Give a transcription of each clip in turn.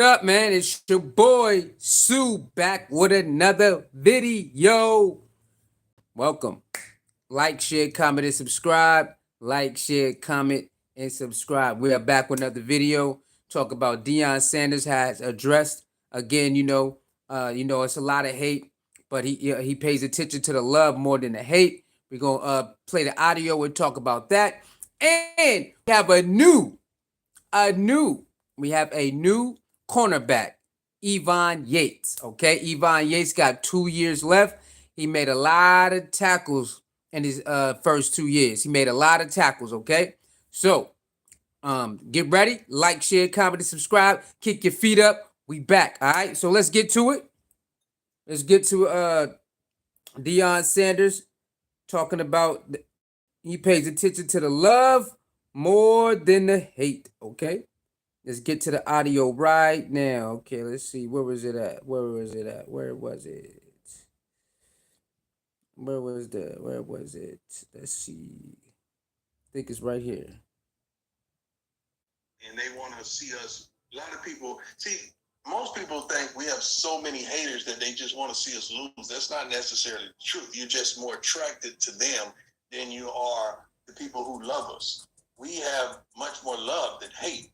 up, man? It's your boy Sue back with another video. Welcome. Like, share, comment, and subscribe. Like, share, comment, and subscribe. We are back with another video. Talk about Deion Sanders has addressed again. It's a lot of hate, but he pays attention to the love more than the hate. We're gonna play the audio and talk about that. And we have a new we have a new cornerback, Yates. Okay, Yates got 2 years left. He made a lot of tackles in his first 2 years. He made a lot of tackles. Okay, so get ready, like, share, comment, and subscribe. Kick your feet up. We back. All right, so let's get to it. Let's get to Deion Sanders talking about he pays attention to the love more than the hate. Okay. Let's get to the audio right now. Okay, let's see. Where was it at? Where was it at? Where was it? Where was it? Let's see. I think it's right here. And they want to see us. A lot of people, see, most people think we have so many haters that they just want to see us lose. That's not necessarily the truth. You're just more attracted to them than you are the people who love us. We have much more love than hate.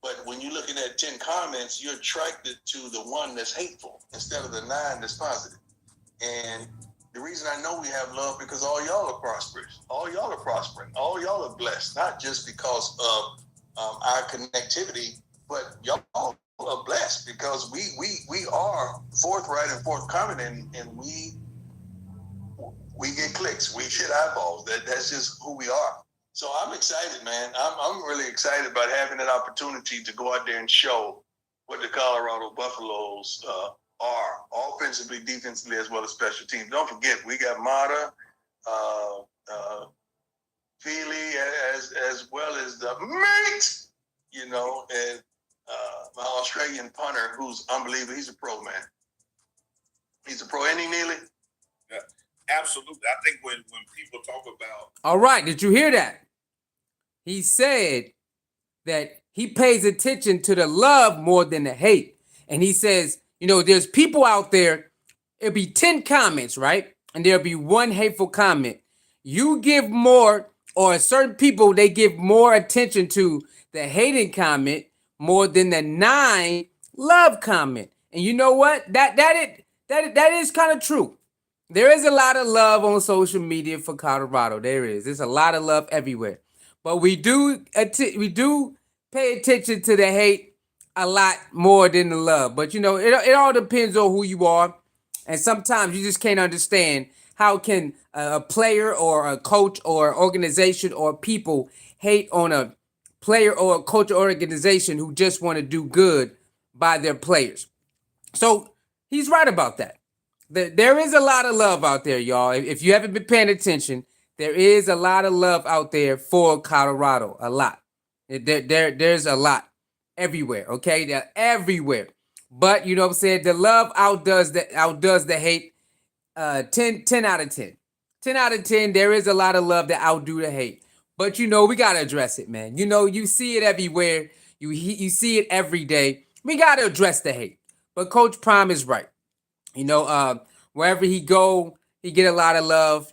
But when you're looking at 10 comments, you're attracted to the one that's hateful instead of the 9 that's positive. And the reason I know we have love because all y'all are prosperous. All y'all are prospering. All y'all are blessed, not just because of our connectivity, but y'all are blessed because we are forthright and forthcoming, and we get clicks, we get eyeballs. That's just who we are. So I'm excited, man. I'm really excited about having that opportunity to go out there and show what the Colorado Buffaloes are, offensively, defensively, as well as special teams. Don't forget, we got Mata, Feely, as well as the mate, and my Australian punter, who's unbelievable. He's a pro, man. He's a pro. Ain't he, Neely? Yeah, absolutely. I think when people talk about... All right, did you hear that? He said that he pays attention to the love more than the hate. And he says, there's people out there, it'll be 10 comments, right? And there'll be one hateful comment. You give more, or certain people, they give more attention to the hating comment more than the 9 love comment. And you know what? That is kind of true. There is a lot of love on social media for Colorado. There is. There's a lot of love everywhere. But we do pay attention to the hate a lot more than the love. But it all depends on who you are, and sometimes you just can't understand how can a player or a coach or organization or people hate on a player or a coach or organization who just want to do good by their players. So he's right about that. There is a lot of love out there, y'all. If you haven't been paying attention, there is a lot of love out there for Colorado. A lot. There's a lot everywhere. Okay, they're everywhere. But you know what I'm saying? The love outdoes the hate. 10 out of 10. 10 out of 10. There is a lot of love that outdo the hate. But we gotta address it, man. You see it everywhere. You see it every day. We gotta address the hate. But Coach Prime is right. Wherever he go, he get a lot of love.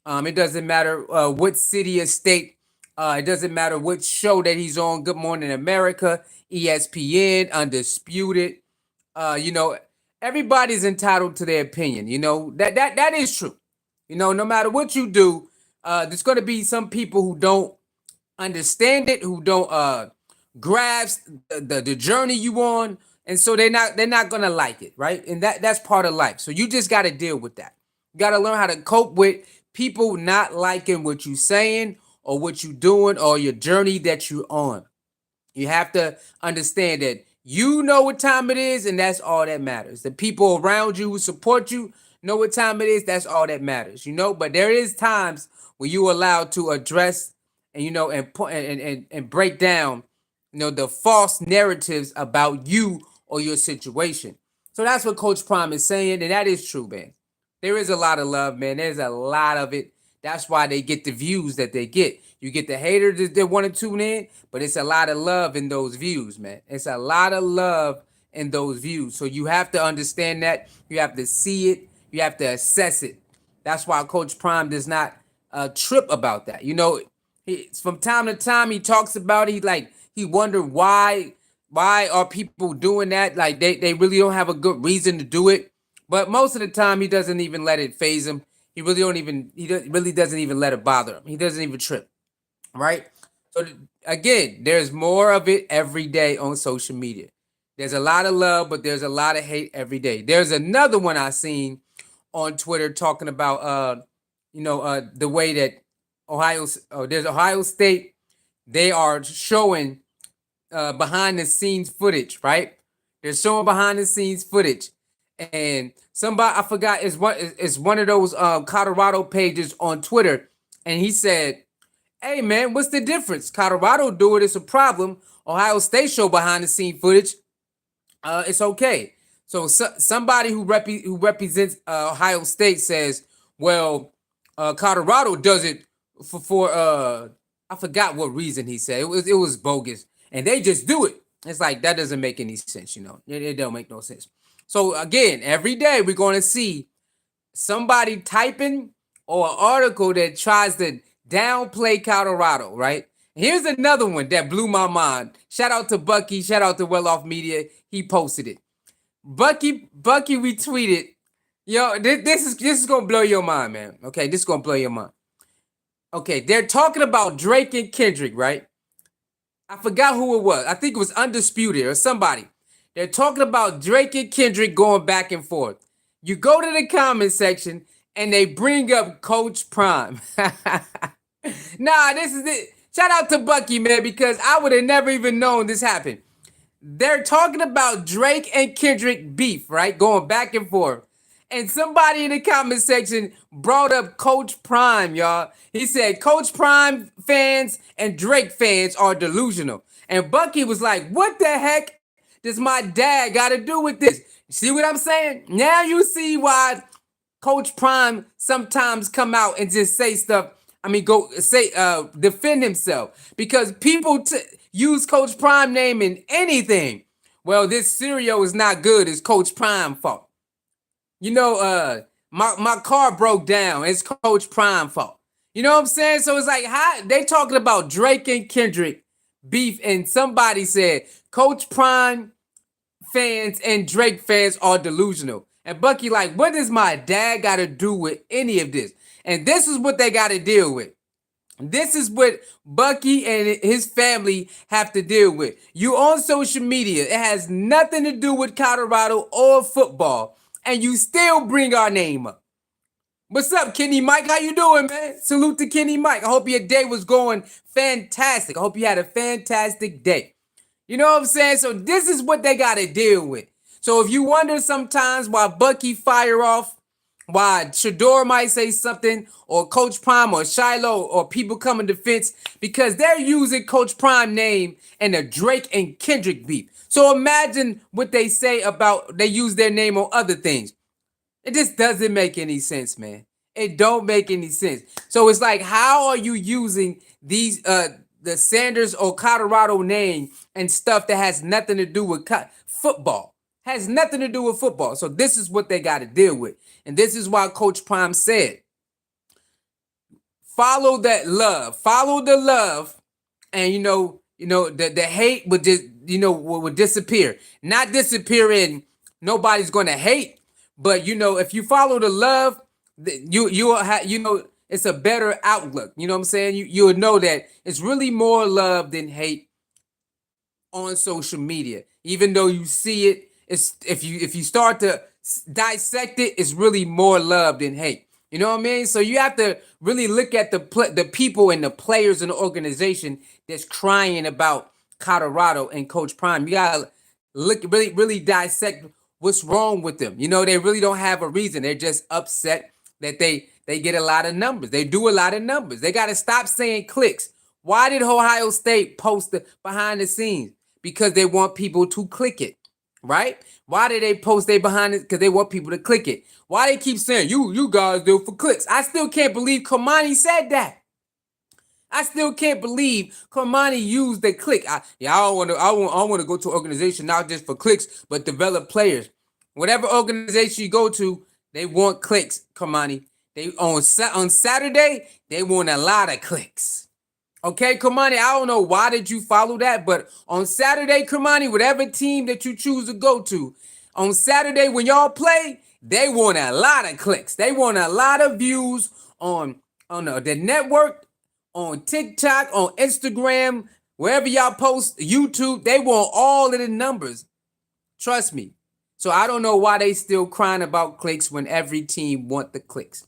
It doesn't matter what city or state. It doesn't matter what show that he's on. Good Morning America, ESPN, Undisputed. Everybody's entitled to their opinion. That is true. No matter what you do, there's going to be some people who don't understand it, who don't grasp the journey you on, and so they're not gonna like it, right? And that's part of life. So you just got to deal with that. You got to learn how to cope with people not liking what you're saying or what you're doing or your journey that you're on. You have to understand that you know what time it is, and that's all that matters. The people around you who support you know what time it is. That's all that matters, But there is times when you're allowed to address and and break down, the false narratives about you or your situation. So that's what Coach Prime is saying, and that is true, man. There is a lot of love, man. There's a lot of it. That's why they get the views that they get. You get the haters that want to tune in, but it's a lot of love in those views, man. It's a lot of love in those views. So you have to understand that. You have to see it. You have to assess it. That's why Coach Prime does not trip about that. You know, from time to time he talks about it. He wondered why are people doing that? Like they really don't have a good reason to do it. But most of the time he doesn't even let it phase him. Really doesn't even let it bother him. He doesn't even trip, right? So again, there's more of it every day on social media. There's a lot of love, but there's a lot of hate every day. There's another one I seen on Twitter talking about the way that there's Ohio State. They are showing behind the scenes footage, right? They're showing behind the scenes footage, and somebody I forgot is one of those Colorado pages on Twitter, and he said, "Hey man, what's the difference? Colorado do it, it's a problem. Ohio State show behind the scene footage, it's okay." So, somebody who represents Ohio State says, "Well, Colorado does it for I forgot what reason he said. It was bogus, and they just do it." It's like that doesn't make any sense, you know. It don't make no sense. So again, every day we're going to see somebody typing or an article that tries to downplay Colorado, right? Here's another one that blew my mind. Shout out to Bucky. Shout out to Well Off Media. He posted it. Bucky retweeted. Yo, this is gonna blow your mind, man. Okay, this is gonna blow your mind. Okay, they're talking about Drake and Kendrick, right? I forgot who it was. I think it was Undisputed or somebody. They're talking about Drake and Kendrick going back and forth. You go to the comment section and they bring up Coach Prime. Nah, this is it. Shout out to Bucky, man, because I would have never even known this happened. They're talking about Drake and Kendrick beef, right? Going back and forth. And somebody in the comment section brought up Coach Prime, y'all. He said Coach Prime fans and Drake fans are delusional. And Bucky was like, what the heck does my dad got to do with this? See what I'm saying? Now you see why Coach Prime sometimes come out and just say stuff. I mean, defend himself. Because people use Coach Prime name in anything. Well, this cereal is not good. It's Coach Prime fault. You know, my car broke down. It's Coach Prime fault. You know what I'm saying? So it's like, how they talking about Drake and Kendrick beef, and somebody said Coach Prime fans and Drake fans are delusional. And Bucky like, what does my dad got to do with any of this? And this is what they got to deal with. This is what Bucky and his family have to deal with. You on social media. It has nothing to do with Colorado or football. And you still bring our name up. What's up, Kenny Mike? How you doing, man? Salute to Kenny Mike. I hope your day was going fantastic. I hope you had a fantastic day. You know what I'm saying? So this is what they got to deal with. So if you wonder sometimes why Bucky fire off, why Shador might say something, or Coach Prime or Shiloh or people come in defense, because they're using Coach Prime name and the Drake and Kendrick beef. So imagine what they say about they use their name on other things. It just doesn't make any sense, man. It don't make any sense. So it's like, how are you using these the Sanders or Colorado name and stuff that has nothing to do with football? Has nothing to do with football. So this is what they got to deal with. And this is why Coach Prime said, follow that love. Follow the love. And the hate would just, would disappear. Not disappear in nobody's going to hate. But, if you follow the love, you'll have, it's a better outlook. You know what I'm saying? You'll know that it's really more love than hate on social media. Even though you see it, it's if you start to dissect it, it's really more love than hate. You know what I mean? So you have to really look at the people and the players in the organization that's crying about Colorado and Coach Prime. You gotta really dissect what's wrong with them. They really don't have a reason. They're just upset that they get a lot of numbers. They do a lot of numbers. They got to stop saying clicks. Why did Ohio State post the behind the scenes? Because they want people to click it, right? Why did they post they behind it? Because they want people to click it. Why they keep saying you guys do it for clicks? I still can't believe Kamani said that. I still can't believe Cormani used the click. I don't want to. I want to go to an organization not just for clicks, but develop players. Whatever organization you go to, they want clicks, Cormani. They on Saturday they want a lot of clicks. Okay, Kamani, I don't know why did you follow that, but on Saturday, Kamani, whatever team that you choose to go to, on Saturday when y'all play, they want a lot of clicks. They want a lot of views on the network, on TikTok, on Instagram, wherever y'all post, YouTube. They want all of the numbers. Trust me. So I don't know why they still crying about clicks when every team want the clicks.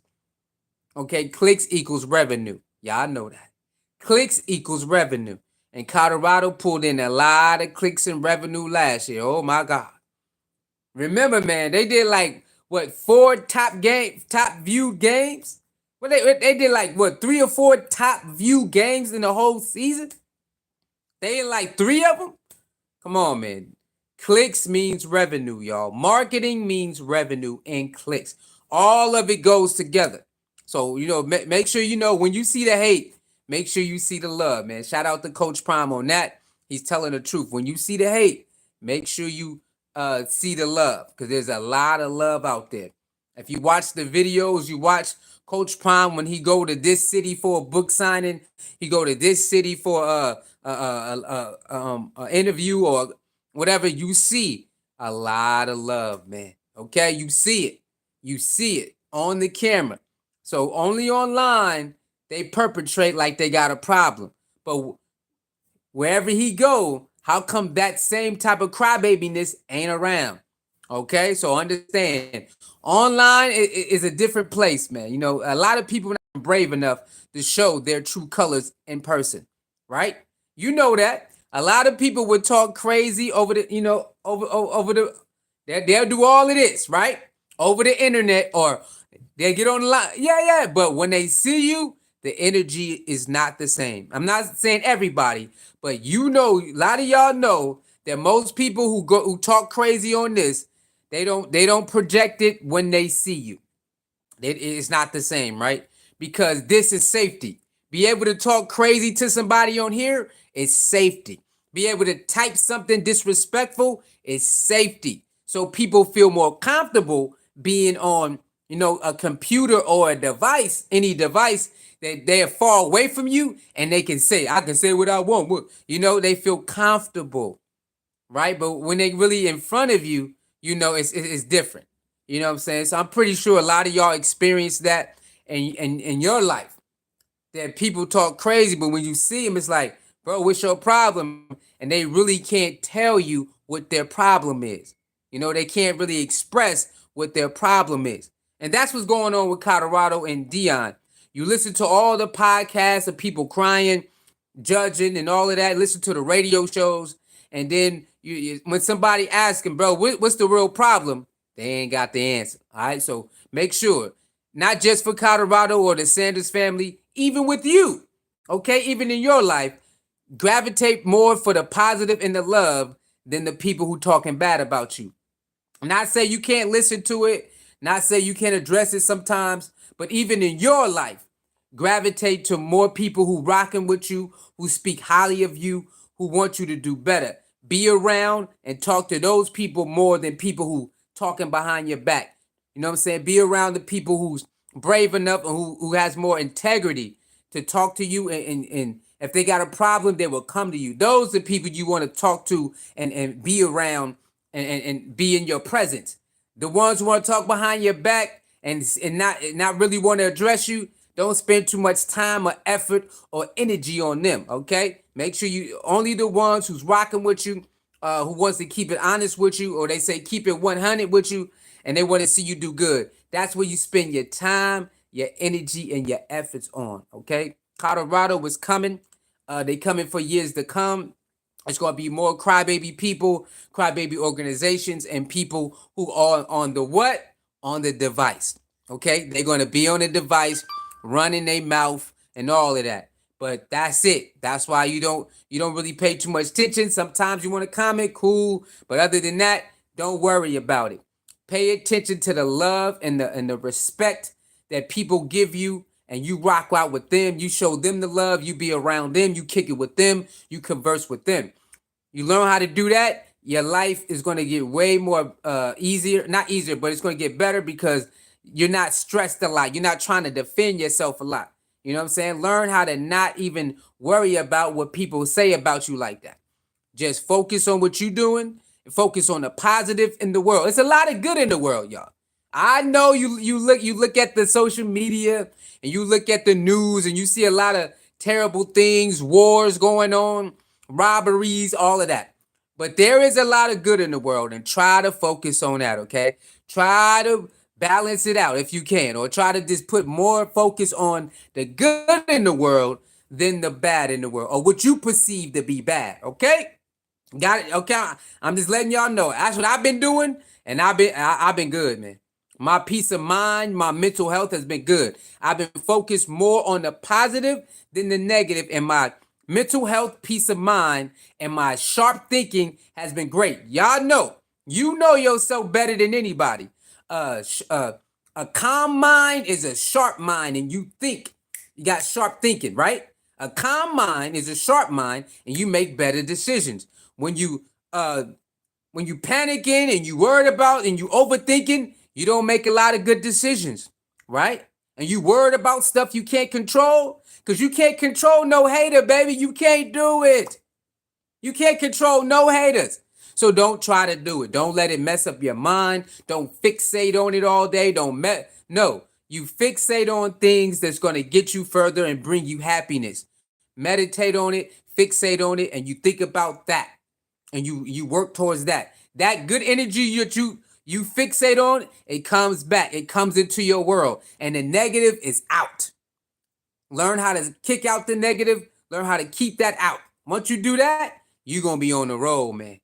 Okay, clicks equals revenue. Y'all know that. Clicks equals revenue. And Colorado pulled in a lot of clicks and revenue last year. Oh my God. Remember, man, they did like what, 4 top viewed games? Well, they did like what, 3 or 4 top viewed games in the whole season? They in like 3 of them? Come on, man. Clicks means revenue, y'all. Marketing means revenue and clicks. All of it goes together. So, make sure when you see the hate, make sure you see the love, man. Shout out to Coach Prime on that. He's telling the truth. When you see the hate, make sure you see the love, because there's a lot of love out there. If you watch the videos, you watch Coach Prime when he go to this city for a book signing, he go to this city for a interview or whatever, you see a lot of love, man. Okay, you see it on the camera. So only online they perpetrate like they got a problem, but wherever he go, how come that same type of crybabiness ain't around? Okay, so understand, online is a different place, man. A lot of people not brave enough to show their true colors in person, right? You know that a lot of people would talk crazy over the, over the, they'll do all of this, right? Over the internet, or they'll get on the line. Yeah. But when they see you, the energy is not the same. I'm not saying everybody, but a lot of y'all know that most people who talk crazy on this, they don't project it when they see you. It's not the same, right? Because this is safety. Be able to talk crazy to somebody on here is safety. Be able to type something disrespectful is safety. So people feel more comfortable being on, a computer or a device, any device that they're far away from you, and I can say what I want. They feel comfortable, right? But when they really in front of you, it's different. You know what I'm saying? So I'm pretty sure a lot of y'all experience that in your life, that people talk crazy, but when you see them, it's like, bro, what's your problem? And they really can't tell you what their problem is. They can't really express what their problem is. And that's what's going on with Colorado and Deion. You listen to all the podcasts of people crying, judging, and all of that. Listen to the radio shows, and then when somebody asks him, bro, what's the real problem? They ain't got the answer. All right, so make sure, not just for Colorado or the Sanders family, even with you, okay, even in your life, gravitate more for the positive and the love than the people who talking bad about you. Not say you can't listen to it, not say you can't address it sometimes, but even in your life, gravitate to more people who rocking with you, who speak highly of you, who want you to do better. Be around and talk to those people more than people who talking behind your back. You know what I'm saying? Be around the people who's brave enough and who has more integrity to talk to you, and if they got a problem, they will come to you. Those are the people you want to talk to and be around and be in your presence. The ones who want to talk behind your back and not really want to address you, don't spend too much time or effort or energy on them, okay? Make sure you only the ones who's rocking with you, who wants to keep it honest with you, or they say keep it 100 with you, and they want to see you do good. That's where you spend your time, your energy, and your efforts on, okay? Colorado was coming. They coming for years to come. It's going to be more crybaby people, crybaby organizations, and people who are on the what? On the device. Okay? They're going to be on the device, running their mouth and all of that. But that's it. That's why you don't really pay too much attention. Sometimes you want to comment, cool. But other than that, don't worry about it. Pay attention to the love and the respect that people give you and you rock out with them. You show them the love. You be around them. You kick it with them. You converse with them. You learn how to do that, your life is going to get way more easier. Not easier, but it's going to get better because you're not stressed a lot. You're not trying to defend yourself a lot. You know what I'm saying? Learn how to not even worry about what people say about you like that. Just focus on what you're doing and focus on the positive in the world. It's a lot of good in the world, y'all. I know you look at the social media and you look at the news and you see a lot of terrible things, wars going on, robberies, all of that. But there is a lot of good in the world and try to focus on that, okay? Try to balance it out if you can, or try to just put more focus on the good in the world than the bad in the world, or what you perceive to be bad, okay? Got it? Okay. I'm just letting y'all know. That's what I've been doing, and I've been good, man. My peace of mind, my mental health has been good. I've been focused more on the positive than the negative, and my mental health, peace of mind, and my sharp thinking has been great. Y'all know, you know yourself better than anybody. Uh, sh- uh, a calm mind is a sharp mind, and you think you got sharp thinking, right? A calm mind is a sharp mind, and you make better decisions. When you uh when you panicking and you worried about and you overthinking, you don't make a lot of good decisions, right? And you worried about stuff you can't control, because you can't control no hater, baby. You can't do it. You can't control no haters. So don't try to do it. Don't let it mess up your mind. Don't fixate on it all day. No. You fixate on things that's going to get you further and bring you happiness. Meditate on it, fixate on it, and you think about that. And you work towards that. That good energy that you fixate on, it comes back. It comes into your world. And the negative is out. Learn how to kick out the negative. Learn how to keep that out. Once you do that, you're gonna be on the road, man.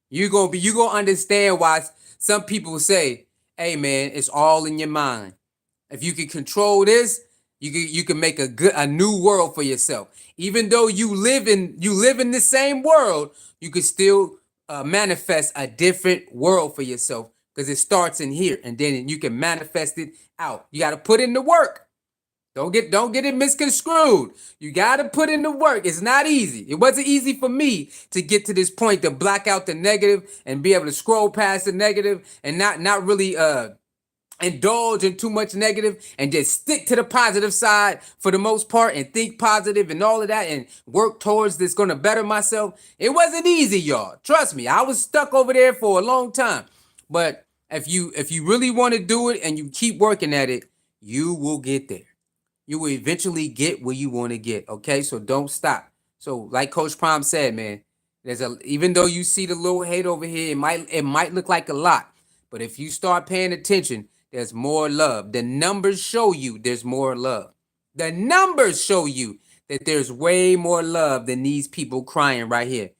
You gonna understand why some people say, hey man, it's all in your mind. If you can control this, you can make a new world for yourself. Even though you live in the same world, you can still manifest a different world for yourself, because it starts in here and then you can manifest it out. You got to put in the work. Don't get it misconstrued. You gotta put in the work. It's not easy. It wasn't easy for me to get to this point to black out the negative and be able to scroll past the negative and not really indulge in too much negative and just stick to the positive side for the most part and think positive and all of that and work towards this gonna better myself. It wasn't easy, y'all. Trust me. I was stuck over there for a long time. But if you really want to do it and you keep working at it, you will get there. You will eventually get where you want to get. Okay, so don't stop. So, like Coach Prime said, man, even though you see the little hate over here, it might look like a lot, but if you start paying attention, there's more love. The numbers show you there's more love. The numbers show you that there's way more love than these people crying right here.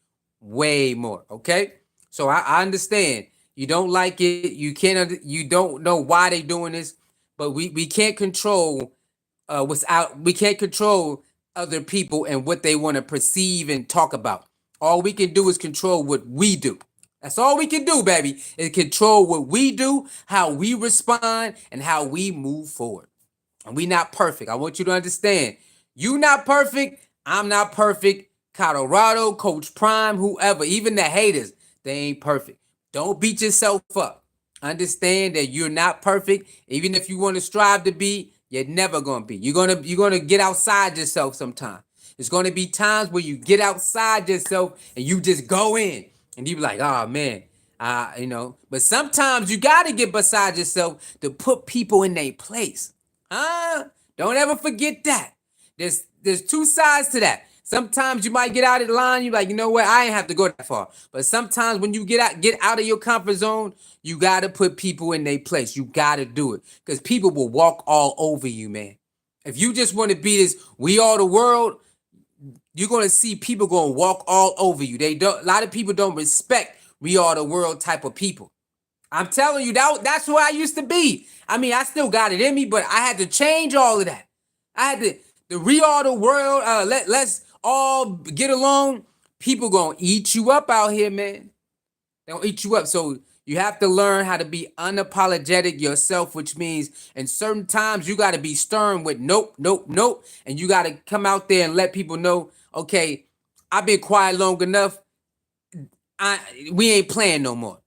Way more. Okay, so I understand you don't like it. You don't know why they doing this, but we can't control we can't control other people and what they want to perceive and talk about. All we can do is control what we do. That's all we can do, baby, is control what we do, how we respond, and how we move forward. And we not perfect. I want you to understand. You not perfect. I'm not perfect. Colorado, Coach Prime, whoever, even the haters, they ain't perfect. Don't beat yourself up. Understand that you're not perfect. Even if you want to strive to be, you're never gonna be. You're gonna get outside yourself sometime. It's gonna be times where you get outside yourself and you just go in and you be like, oh man, But sometimes you gotta get beside yourself to put people in their place. Huh? Don't ever forget that. There's two sides to that. Sometimes you might get out of the line. You're like, you know what? I ain't have to go that far. But sometimes when you get out of your comfort zone, you gotta put people in their place. You gotta do it, because people will walk all over you, man. If you just want to be this, we are the world, you're gonna see people gonna walk all over you. They don't. A lot of people don't respect we are the world type of people. I'm telling you, that's who I used to be. I mean, I still got it in me, but I had to change all of that. I had to the re all the world. Let's all get along. People gonna eat you up out here, man. They'll eat you up. So You have to learn how to be unapologetic yourself, which means in certain times you got to be stern with nope, nope, nope. And you got to come out there and let people know, okay, I've been quiet long enough. We ain't playing no more.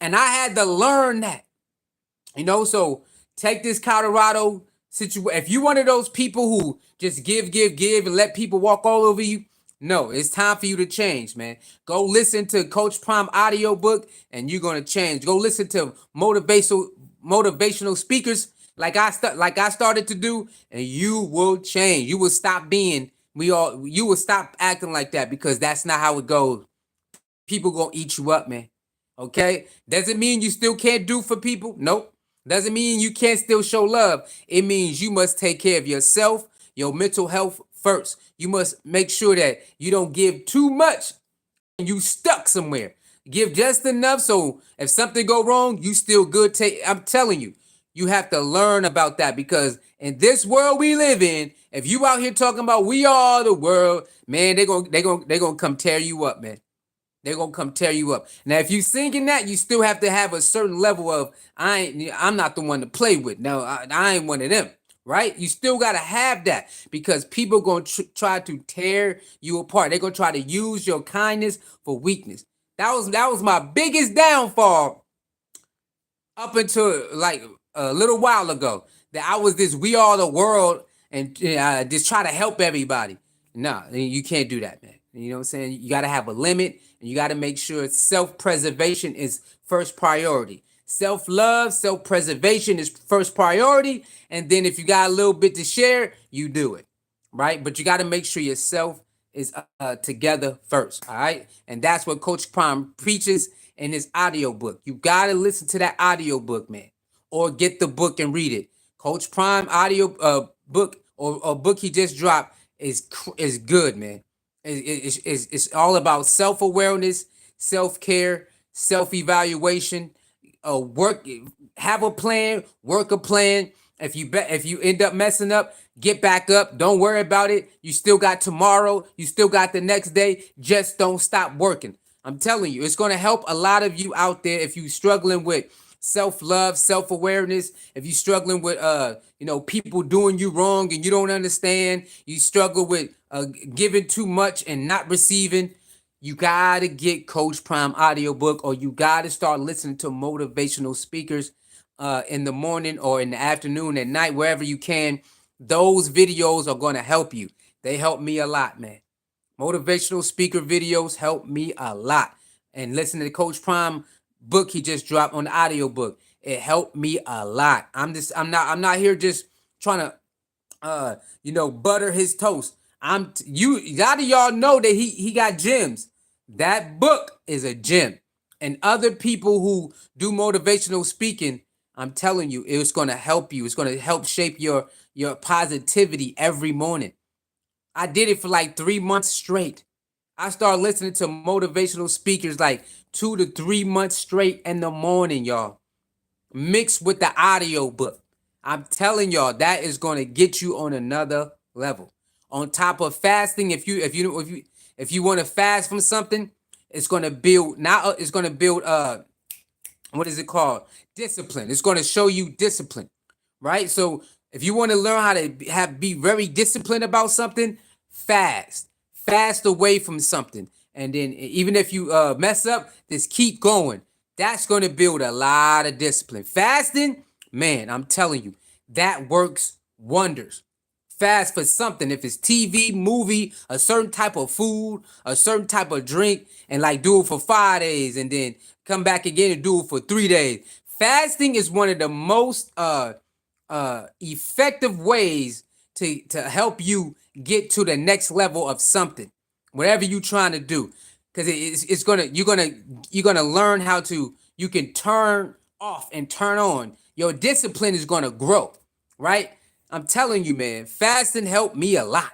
And I had to learn that. So take this Colorado situation. If you one of those people who just give, and let people walk all over you, no, it's time for you to change, man. Go listen to Coach Prime audiobook and you're gonna change. Go listen to motivational speakers like I started to do, and you will change. You will stop being you will stop acting like that, because that's not how it goes. People gonna eat you up, man. Okay? Doesn't mean you still can't do for people. Nope. Doesn't mean you can't still show love. It means you must take care of yourself, your mental health first. You must make sure that you don't give too much and you stuck somewhere. Give just enough so if something go wrong, you still good. I'm telling you, you have to learn about that, because in this world we live in, if you out here talking about we are the world, man, they gonna come tear you up, man. They're gonna come tear you up. Now, if you thinking that, you still have to have a certain level of I'm not the one to play with. No, I ain't one of them, right? You still gotta have that, because people gonna try to tear you apart. They're gonna try to use your kindness for weakness. That was my biggest downfall up until like a little while ago. That I was this we are the world and just try to help everybody. No, you can't do that, man. You know what I'm saying? You got to have a limit, and you got to make sure self-preservation is first priority. Self-love, self-preservation is first priority, and then if you got a little bit to share, you do it, right? But you got to make sure yourself is together first, all right? And that's what Coach Prime preaches in his audiobook. You got to listen to that audiobook, man, or get the book and read it. Coach Prime audio book or book he just dropped is good, man. It's all about self-awareness, self-care, self-evaluation, work, have a plan, work a plan. If you end up messing up, get back up. Don't worry about it. You still got tomorrow. You still got the next day. Just don't stop working. I'm telling you, it's going to help a lot of you out there if you're struggling with self-love, self-awareness, if you're struggling with people doing you wrong and you don't understand, you struggle with giving too much and not receiving, you gotta get Coach Prime audiobook, or you gotta start listening to motivational speakers in the morning or in the afternoon, at night, wherever you can. Those videos are gonna help you. They help me a lot, man. Motivational speaker videos help me a lot. And listen to the Coach Prime book he just dropped on the audiobook. It helped me a lot. I'm not here just trying to butter his toast. A lot of y'all know that he got gems. That book is a gem. And other people who do motivational speaking, I'm telling you, it's going to help you. It's going to help shape your positivity every morning. I did it for like 3 months straight. I started listening to motivational speakers like 2 to 3 months straight in the morning, y'all, mixed with the audio book. I'm telling y'all, that is going to get you on another level. On top of fasting, if you want to fast from something, it's going to build what is it called? Discipline. It's going to show you discipline, right? So if you want to learn how to be very disciplined about something, fast away from something. And then even if you mess up, just keep going. That's going to build a lot of discipline. Fasting, man, I'm telling you, that works wonders. Fast for something. If it's TV, movie, a certain type of food, a certain type of drink, and like do it for 5 days and then come back again and do it for 3 days. Fasting is one of the most effective ways to help you get to the next level of something, whatever you're trying to do, because you're gonna learn how to you can turn off and turn on. Your discipline is gonna grow, right? I'm telling you, man, fasting helped me a lot.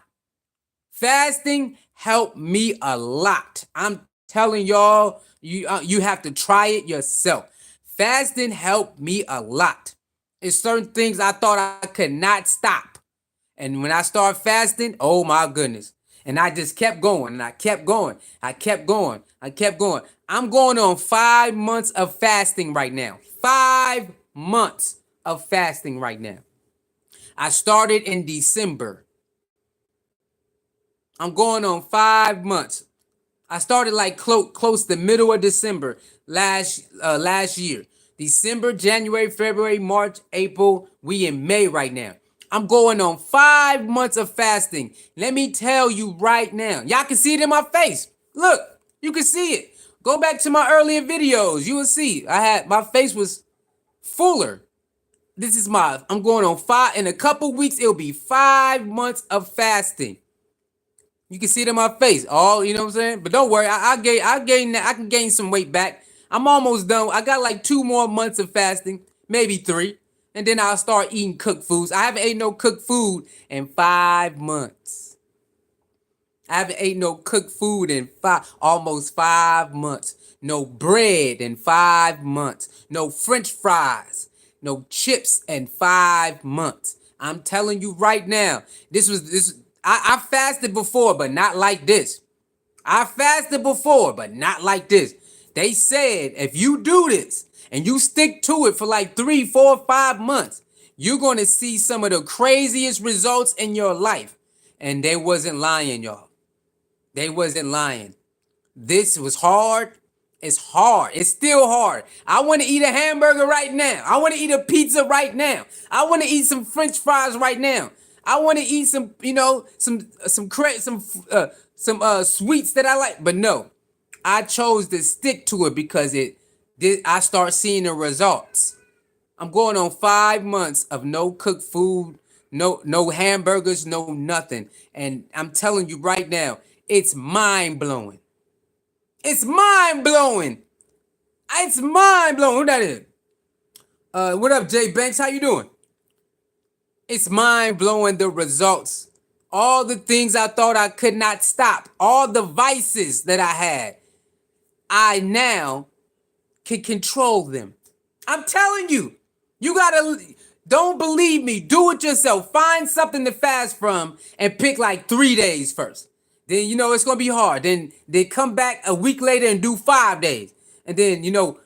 Fasting helped me a lot. I'm telling y'all, you have to try it yourself. Fasting helped me a lot. It's certain things I thought I could not stop. And when I started fasting, oh my goodness. And I just kept going and I kept going. I kept going. I kept going. I'm going on 5 months of fasting right now. 5 months of fasting right now. I started in December. I'm going on 5 months. I started like close the middle of December last year. December, January, February, March, April. We in May right now. I'm going on 5 months of fasting. Let me tell you right now. Y'all can see it in my face. Look, you can see it. Go back to my earlier videos. You will see. My face was fuller. I'm going on in a couple weeks. It'll be 5 months of fasting. You can see it in my face. You know what I'm saying? But don't worry, I can gain some weight back. I'm almost done. I got like 2 more months of fasting, maybe 3. And then I'll start eating cooked foods. I haven't ate no cooked food in 5 months. I haven't ate no cooked food in almost 5 months. No bread in 5 months. No French fries. No chips in 5 months. I'm telling you right now, I fasted before, but not like this. I fasted before, but not like this. They said if you do this and you stick to it for like 3, 4, 5 months, you're going to see some of the craziest results in your life. And they wasn't lying, y'all. They wasn't lying. This was hard. It's hard. It's still hard. I want to eat a hamburger right now. I want to eat a pizza right now. I want to eat some French fries right now. I want to eat some sweets that I like. But no, I chose to stick to it because I start seeing the results. I'm going on 5 months of no cooked food, no hamburgers, no nothing. And I'm telling you right now, it's mind blowing. It's mind blowing. It's mind blowing. Who that is? What up, Jay Banks? How you doing? It's mind blowing the results. All the things I thought I could not stop. All the vices that I had. I now can control them. I'm telling you. Don't believe me. Do it yourself. Find something to fast from and pick like 3 days first. Then, it's going to be hard. Then they come back a week later and do 5 days. And then,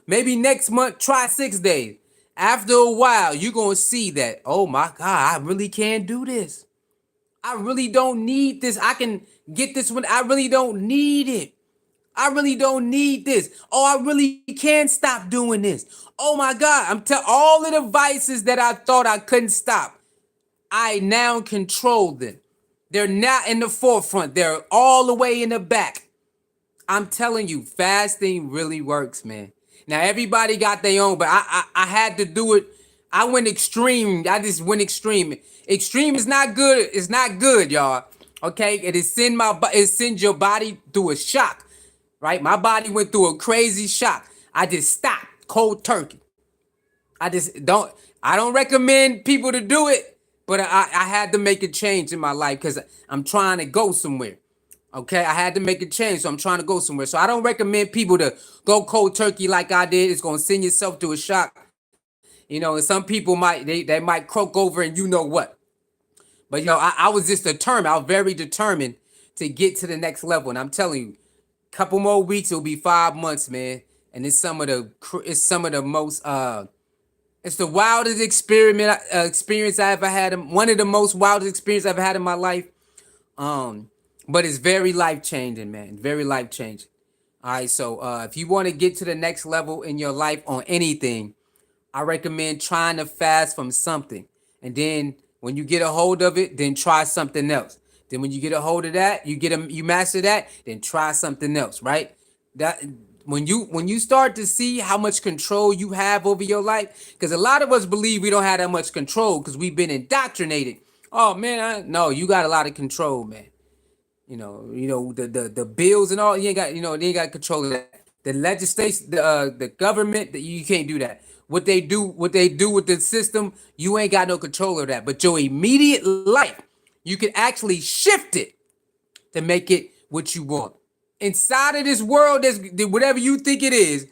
maybe next month, try 6 days. After a while, you're going to see that, oh my God, I really can't do this. I really don't need this. I can get this one. I really don't need it. I really don't need this. Oh, I really can't stop doing this. Oh my God, all of the vices that I thought I couldn't stop, I now control them. They're not in the forefront. They're all the way in the back. I'm telling you, fasting really works, man. Now, everybody got their own, but I had to do it. I went extreme. I just went extreme. Extreme is not good. It's not good, y'all. Okay? It sends your body through a shock, right? My body went through a crazy shock. I just stopped cold turkey. I don't recommend people to do it. But I had to make a change in my life because I'm trying to go somewhere. Okay, I had to make a change, so I'm trying to go somewhere. So I don't recommend people to go cold turkey like I did. It's gonna send yourself to a shock. And some people they might croak over and you know what. But I was just determined. I was very determined to get to the next level. And I'm telling you, a couple more weeks, it'll be 5 months, man. And it's some of the most it's the wildest experience I ever had. One of the most wildest experiences I've ever had in my life. But it's very life changing, man. Very life changing. All right, so if you want to get to the next level in your life on anything, I recommend trying to fast from something, and then when you get a hold of it, then try something else. Then when you get a hold of that, you master that, then try something else, right? That when you start to see how much control you have over your life, because a lot of us believe we don't have that much control because we've been indoctrinated. Oh man, no, you got a lot of control, man. The bills and all, you ain't got control of that. The legislation, the government, you can't do that. What they do with the system, you ain't got no control of that. But your immediate life, you can actually shift it to make it what you want. Inside of this world, that's whatever you think it is,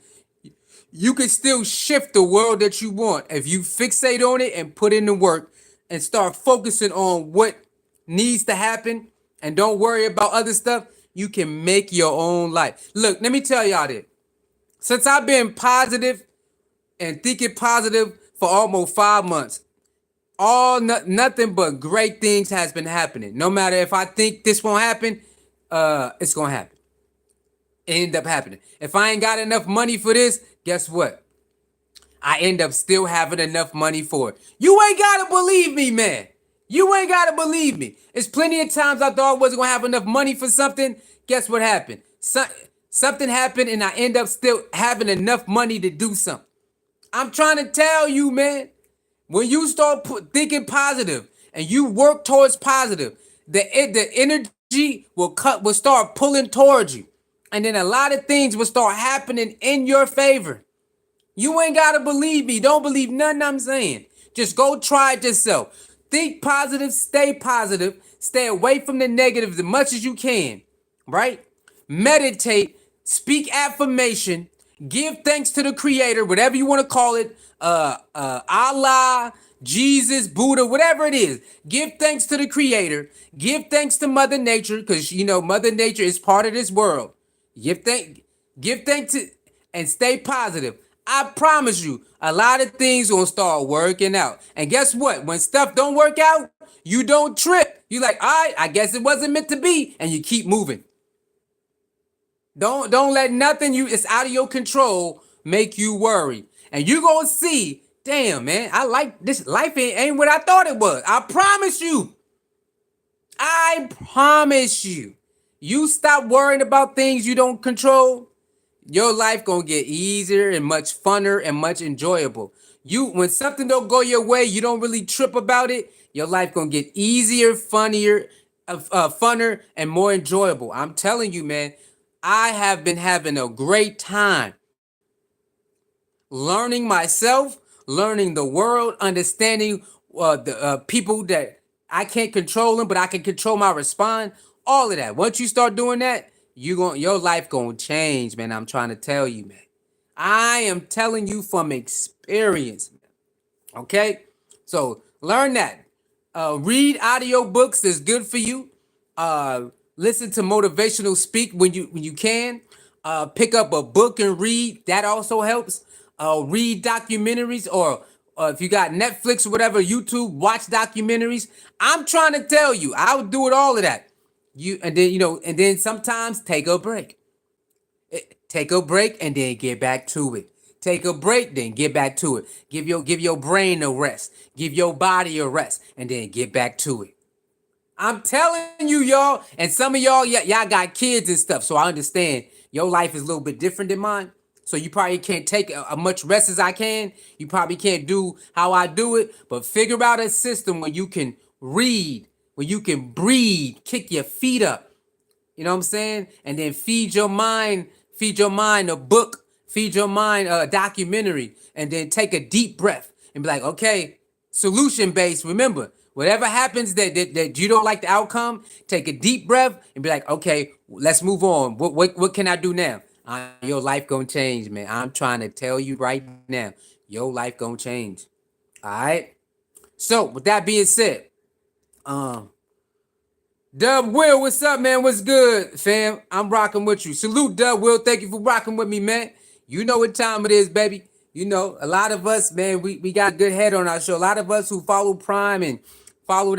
you can still shift the world that you want if you fixate on it and put in the work and start focusing on what needs to happen and don't worry about other stuff. You can make your own life. Look, let me tell y'all this. Since I've been positive and thinking positive for almost 5 months, nothing but great things has been happening. No matter if I think this won't happen, it's gonna happen. It end up happening. If I ain't got enough money for this, guess what? I end up still having enough money for it. You ain't gotta believe me, man. You ain't gotta believe me. It's plenty of times I thought I wasn't gonna have enough money for something. Guess what happened? Something happened and I end up still having enough money to do something. I'm trying to tell you, man. When you start thinking positive and you work towards positive, the energy will start pulling towards you, and then a lot of things will start happening in your favor. You ain't gotta believe me. Don't believe nothing I'm saying. Just go try it yourself. Think positive, stay away from the negative as much as you can, right? Meditate, speak affirmation, give thanks to the creator, whatever you want to call it, Allah, Jesus, Buddha, whatever it is. Give thanks to the creator, give thanks to Mother Nature, because you know Mother Nature is part of this world. Give thanks to, and stay positive. I promise you, a lot of things gonna start working out. And guess what? When stuff don't work out, you don't trip. You like, all right, I guess it wasn't meant to be, and you keep moving. Don't let nothing it's out of your control make you worry. And you gonna see, damn man, I like this life ain't what I thought it was. I promise you. I promise you. You stop worrying about things you don't control, your life gonna get easier and much funner and much enjoyable. When something don't go your way, you don't really trip about it. Your life gonna get easier, funnier, funner, and more enjoyable. I'm telling you, man. I have been having a great time learning myself, learning the world, understanding the people that I can't control them, but I can control my response. All of that. Once you start doing that, your life gonna change, man. I'm trying to tell you, man. I am telling you from experience. Okay, so learn that. Read audio books is good for you. Listen to motivational speak when you can. Pick up a book and read. That also helps. Read documentaries or if you got Netflix or whatever, YouTube, watch documentaries. I'm trying to tell you, I would do it all of that. And then sometimes take a break. Take a break and then get back to it. Take a break, then get back to it. Give your brain a rest. Give your body a rest, and then get back to it. I'm telling you, y'all, and some of y'all got kids and stuff, so I understand your life is a little bit different than mine. So you probably can't take as much rest as I can. You probably can't do how I do it, but figure out a system where you can read, where you can breathe, kick your feet up. You know what I'm saying? And then feed your mind a book, feed your mind a documentary, and then take a deep breath and be like, okay, solution based. Remember, whatever happens that you don't like the outcome, take a deep breath and be like, okay, let's move on. What can I do now? Your life gonna change, man. I'm trying to tell you right now, your life gonna change. All right. So with that being said, Dub Will, what's up, man? What's good, fam? I'm rocking with you. Salute, Dub Will. Thank you for rocking with me, man. You know what time it is, baby. You know, a lot of us, man, we got a good head on our show. A lot of us who follow Prime and follow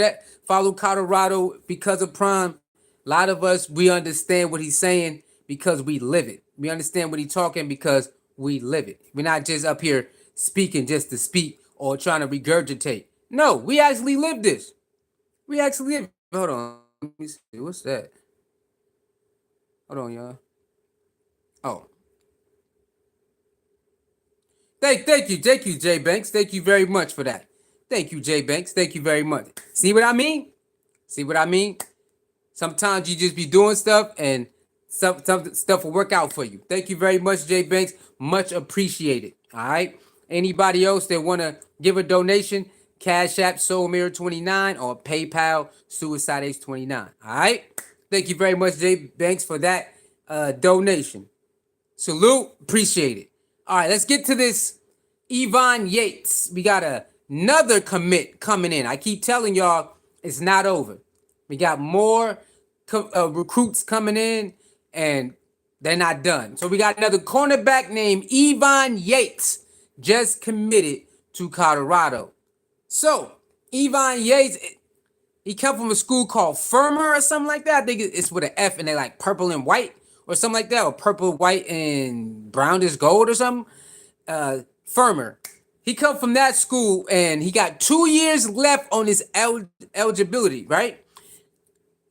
Colorado because of Prime. A lot of us, we understand what he's saying because we live it. We understand what he's talking because we live it. We're not just up here speaking just to speak or trying to regurgitate. No, we actually live this. We actually live. Hold on. Let me see. What's that? Hold on, y'all. Oh. Thank you, J Banks. Thank you very much for that. Thank you, J Banks. Thank you very much. See what I mean? See what I mean? Sometimes you just be doing stuff and some stuff will work out for you. Thank you very much, J Banks. Much appreciated. All right. Anybody else that want to give a donation, Cash App SoulMirror29 or PayPal SuicideAce29. All right. Thank you very much, J Banks, for that donation. Salute. Appreciate it. All right. Let's get to this Yvonne Yates. We got another commit coming in. I keep telling y'all it's not over. We got more recruits coming in, and they're not done. So we got another cornerback named Yates just committed to Colorado. So Yates, he come from a school called Firmer or something like that. I think it's with an F and they like purple and white or something like that, or purple, white, and brownish gold or something. Firmer. He come from that school and he got 2 years left on his eligibility, right?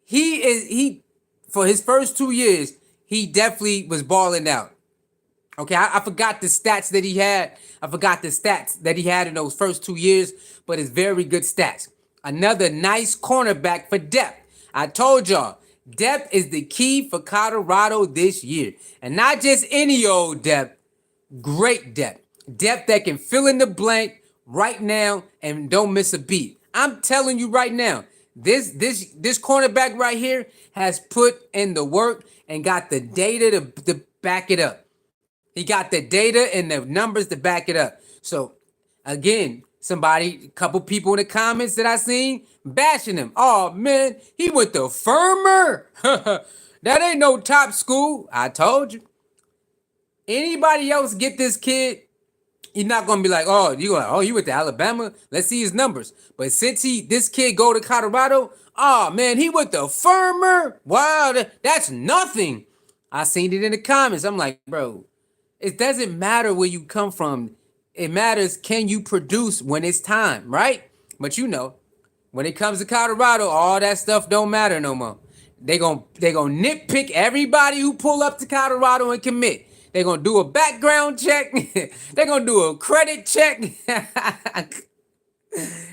He for his first 2 years, he definitely was balling out. Okay, I forgot the stats that he had. I forgot the stats that he had in those first 2 years, but it's very good stats. Another nice cornerback for depth. I told y'all, depth is the key for Colorado this year. And not just any old depth, great depth. Depth that can fill in the blank right now and don't miss a beat. I'm telling you right now, this cornerback right here has put in the work and got the data to back it up. He got the data and the numbers to back it up. So again, a couple people in the comments that I seen bashing him. Oh man, he went to Firmer. That ain't no top school. I told you. Anybody else get this kid, you're not gonna be like, you went to Alabama. Let's see his numbers. But since this kid go to Colorado, oh man, he went to Firmer. Wow, that's nothing. I seen it in the comments. I'm like, bro, it doesn't matter where you come from. It matters, can you produce when it's time, right? But when it comes to Colorado, all that stuff don't matter no more. They gonna nitpick everybody who pull up to Colorado and commit. They're going to do a background check. They're going to do a credit check.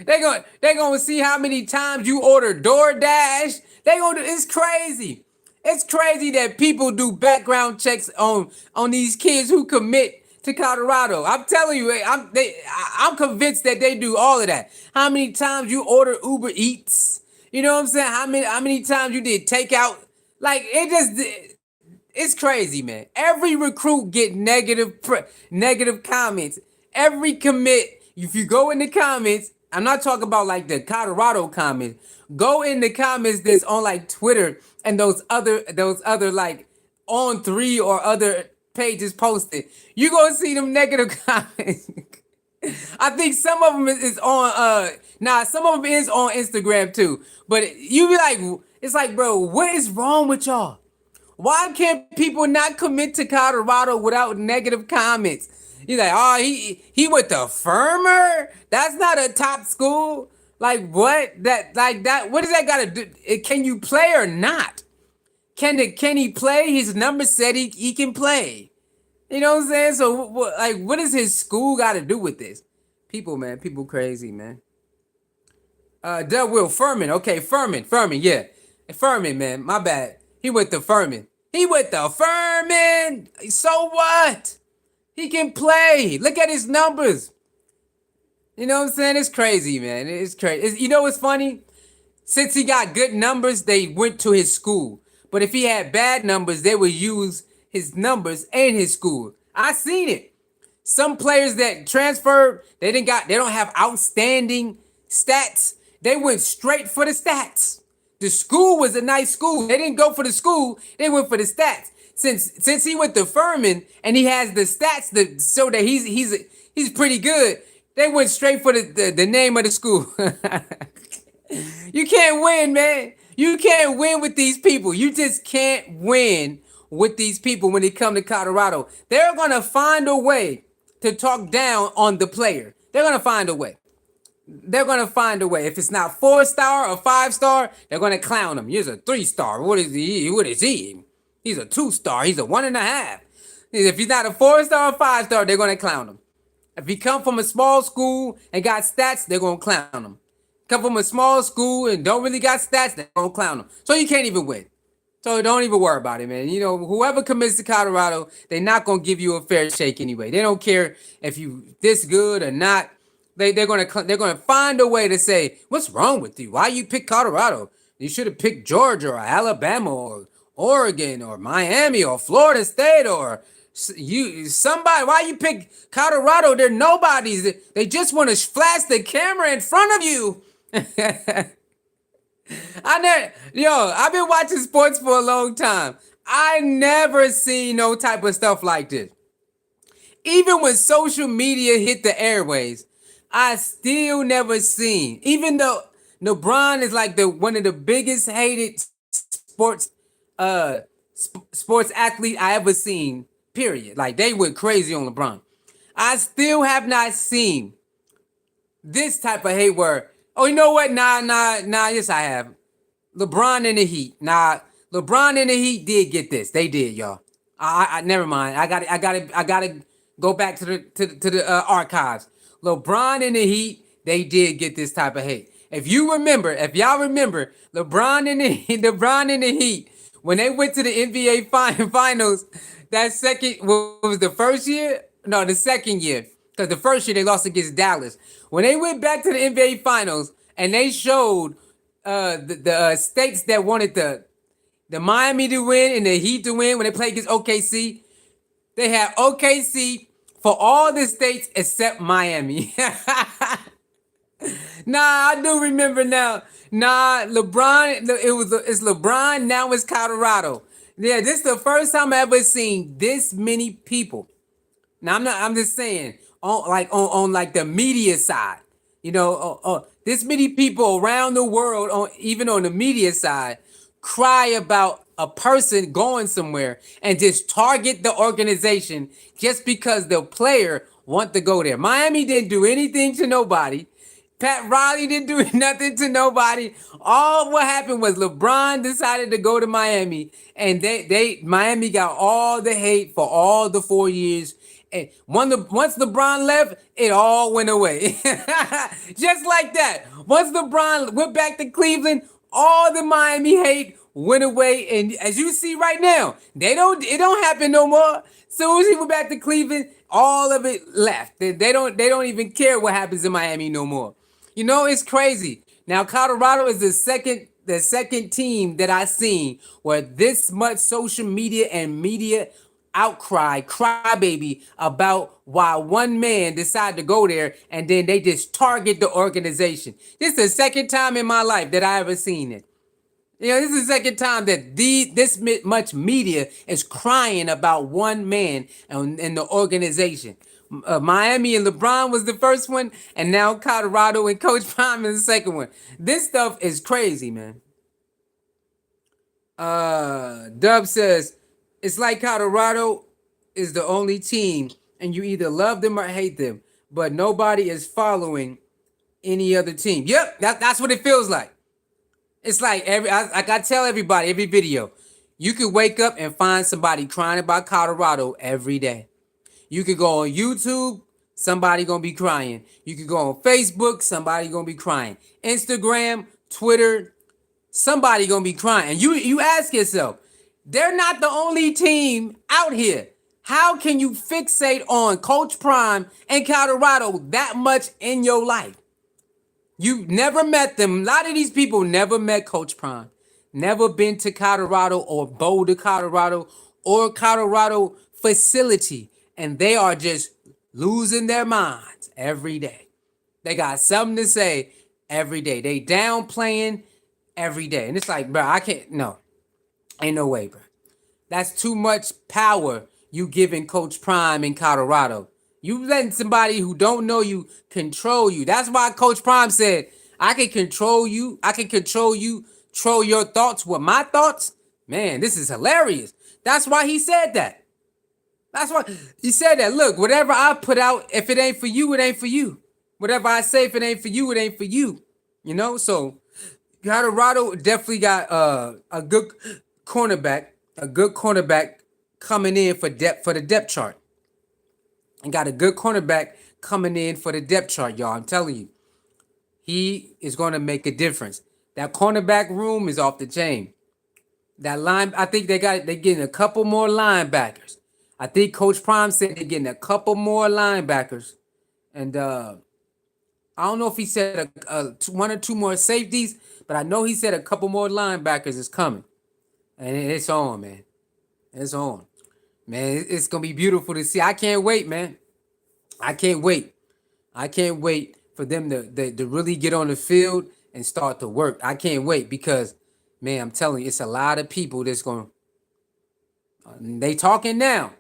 They're going to see how many times you order DoorDash. It's crazy. It's crazy that people do background checks on these kids who commit to Colorado. I'm telling you, I'm convinced that they do all of that. How many times you order Uber Eats? You know what I'm saying? How many times you did takeout? Like, it's crazy, man. Every recruit get negative comments. Every commit, if you go in the comments, I'm not talking about like the Colorado comments. Go in the comments that's on like Twitter and those other like On3 or other pages posted. You gonna see them negative comments. I think some of them is on some of them is on Instagram too. But you be like, it's like, bro, what is wrong with y'all? Why can't people not commit to Colorado without negative comments? You're like, oh, he went to Firmer? That's not a top school. Like what? What does that got to do? Can you play or not? Can he play? His number said he can play. You know what I'm saying? So what does his school got to do with this? People crazy, man. Del Will Furman. Okay, Furman, yeah. Furman, man, my bad. He went to Furman. So what? He can play. Look at his numbers. You know what I'm saying? It's crazy, man. It's crazy. You know what's funny? Since he got good numbers, they went to his school. But if he had bad numbers, they would use his numbers and his school. I seen it. Some players that transferred, they don't have outstanding stats. They went straight for the stats. The school was a nice school. They didn't go for the school. They went for the stats. Since he went to Furman and he has the stats that show that he's pretty good, they went straight for the name of the school. You can't win, man. You can't win with these people. You just can't win with these people when they come to Colorado. They're going to find a way to talk down on the player. They're going to find a way. If it's not 4-star or 5-star, they're gonna clown him. He's a 3-star. What is he? He's a 2-star. He's a 1.5. If he's not a 4-star or 5-star, they're gonna clown him. If he come from a small school and got stats, they're gonna clown him. Come from a small school and don't really got stats, they're gonna clown him. So you can't even win. So don't even worry about it, man. Whoever commits to Colorado, they're not gonna give you a fair shake anyway. They don't care if you this good or not. They're gonna find a way to say, what's wrong with you? Why you pick Colorado? You should have picked Georgia or Alabama or Oregon or Miami or Florida State or somebody. Why you pick Colorado? They're nobodies. They just want to flash the camera in front of you. I've been watching sports for a long time. I never seen no type of stuff like this. Even when social media hit the airways, I still never seen. Even though LeBron is like the one of the biggest hated sports athlete I ever seen. Period. Like they went crazy on LeBron. I still have not seen this type of hate where, oh, you know what? Nah. Yes, I have. LeBron and the Heat. Nah, LeBron and the Heat did get this. They did, y'all. I never mind. I got to go back to the archives. LeBron and the Heat, they did get this type of hate. If y'all remember, LeBron and the Heat, when they went to the NBA finals, that second, what was the first year? No, the second year. Because the first year they lost against Dallas. When they went back to the NBA finals and they showed the states that wanted the Miami to win and the Heat to win when they played against OKC, they had OKC for all the states except Miami. Nah, I do remember now. Nah, LeBron. It's LeBron. Now it's Colorado. Yeah, this is the first time I ever seen this many people. Now I'm not. I'm just saying on like the media side. This many people around the world, even on the media side, cry about a person going somewhere and just target the organization just because the player want to go there. Miami didn't do anything to nobody. Pat Riley didn't do nothing to nobody. All what happened was LeBron decided to go to Miami, and they Miami got all the hate for all the 4 years. And once LeBron left, it all went away. Just like that. Once LeBron went back to Cleveland, all the Miami hate went away. And as you see right now, it don't happen no more. Soon as he went back to Cleveland, all of it left. They don't even care what happens in Miami no more. It's crazy. Now Colorado is the second team that I seen where this much social media and media outcry, crybaby about why one man decided to go there and then they just target the organization. This is the second time in my life that I ever seen it. This is the second time that this much media is crying about one man and the organization. Miami and LeBron was the first one, and now Colorado and Coach Prime is the second one. This stuff is crazy, man. Dub says it's like Colorado is the only team, and you either love them or hate them, but nobody is following any other team. Yep, that's what it feels like. It's like like I tell everybody every video, you could wake up and find somebody crying about Colorado every day. You could go on YouTube, somebody gonna be crying. You could go on Facebook, somebody gonna be crying. Instagram, Twitter, somebody gonna be crying. And you ask yourself, they're not the only team out here. How can you fixate on Coach Prime and Colorado that much in your life? You never met them. A lot of these people never met Coach Prime. Never been to Colorado or Boulder, Colorado, or Colorado facility. And they are just losing their minds every day. They got something to say every day. They downplaying every day. And it's like, bro, I can't, no. Ain't no way, bro. That's too much power you giving Coach Prime in Colorado. You letting somebody who don't know you control you. That's why Coach Prime said, I can control you. I can control your thoughts with my thoughts. Man, this is hilarious. That's why he said that. That's why he said that. Look, whatever I put out, if it ain't for you, it ain't for you. Whatever I say, if it ain't for you, it ain't for you. So Colorado definitely got a good cornerback coming in for the depth chart. And got a good cornerback coming in for the depth chart, y'all. I'm telling you. He is going to make a difference. That cornerback room is off the chain. I think they're getting a couple more linebackers. I think Coach Prime said they're getting a couple more linebackers. And I don't know if he said one or two more safeties, but I know he said a couple more linebackers is coming. And it's on, man. It's on. Man, it's going to be beautiful to see. I can't wait, man. I can't wait. I can't wait for them to really get on the field and start to work. I can't wait because, man, I'm telling you, it's a lot of people that's going. They talking now.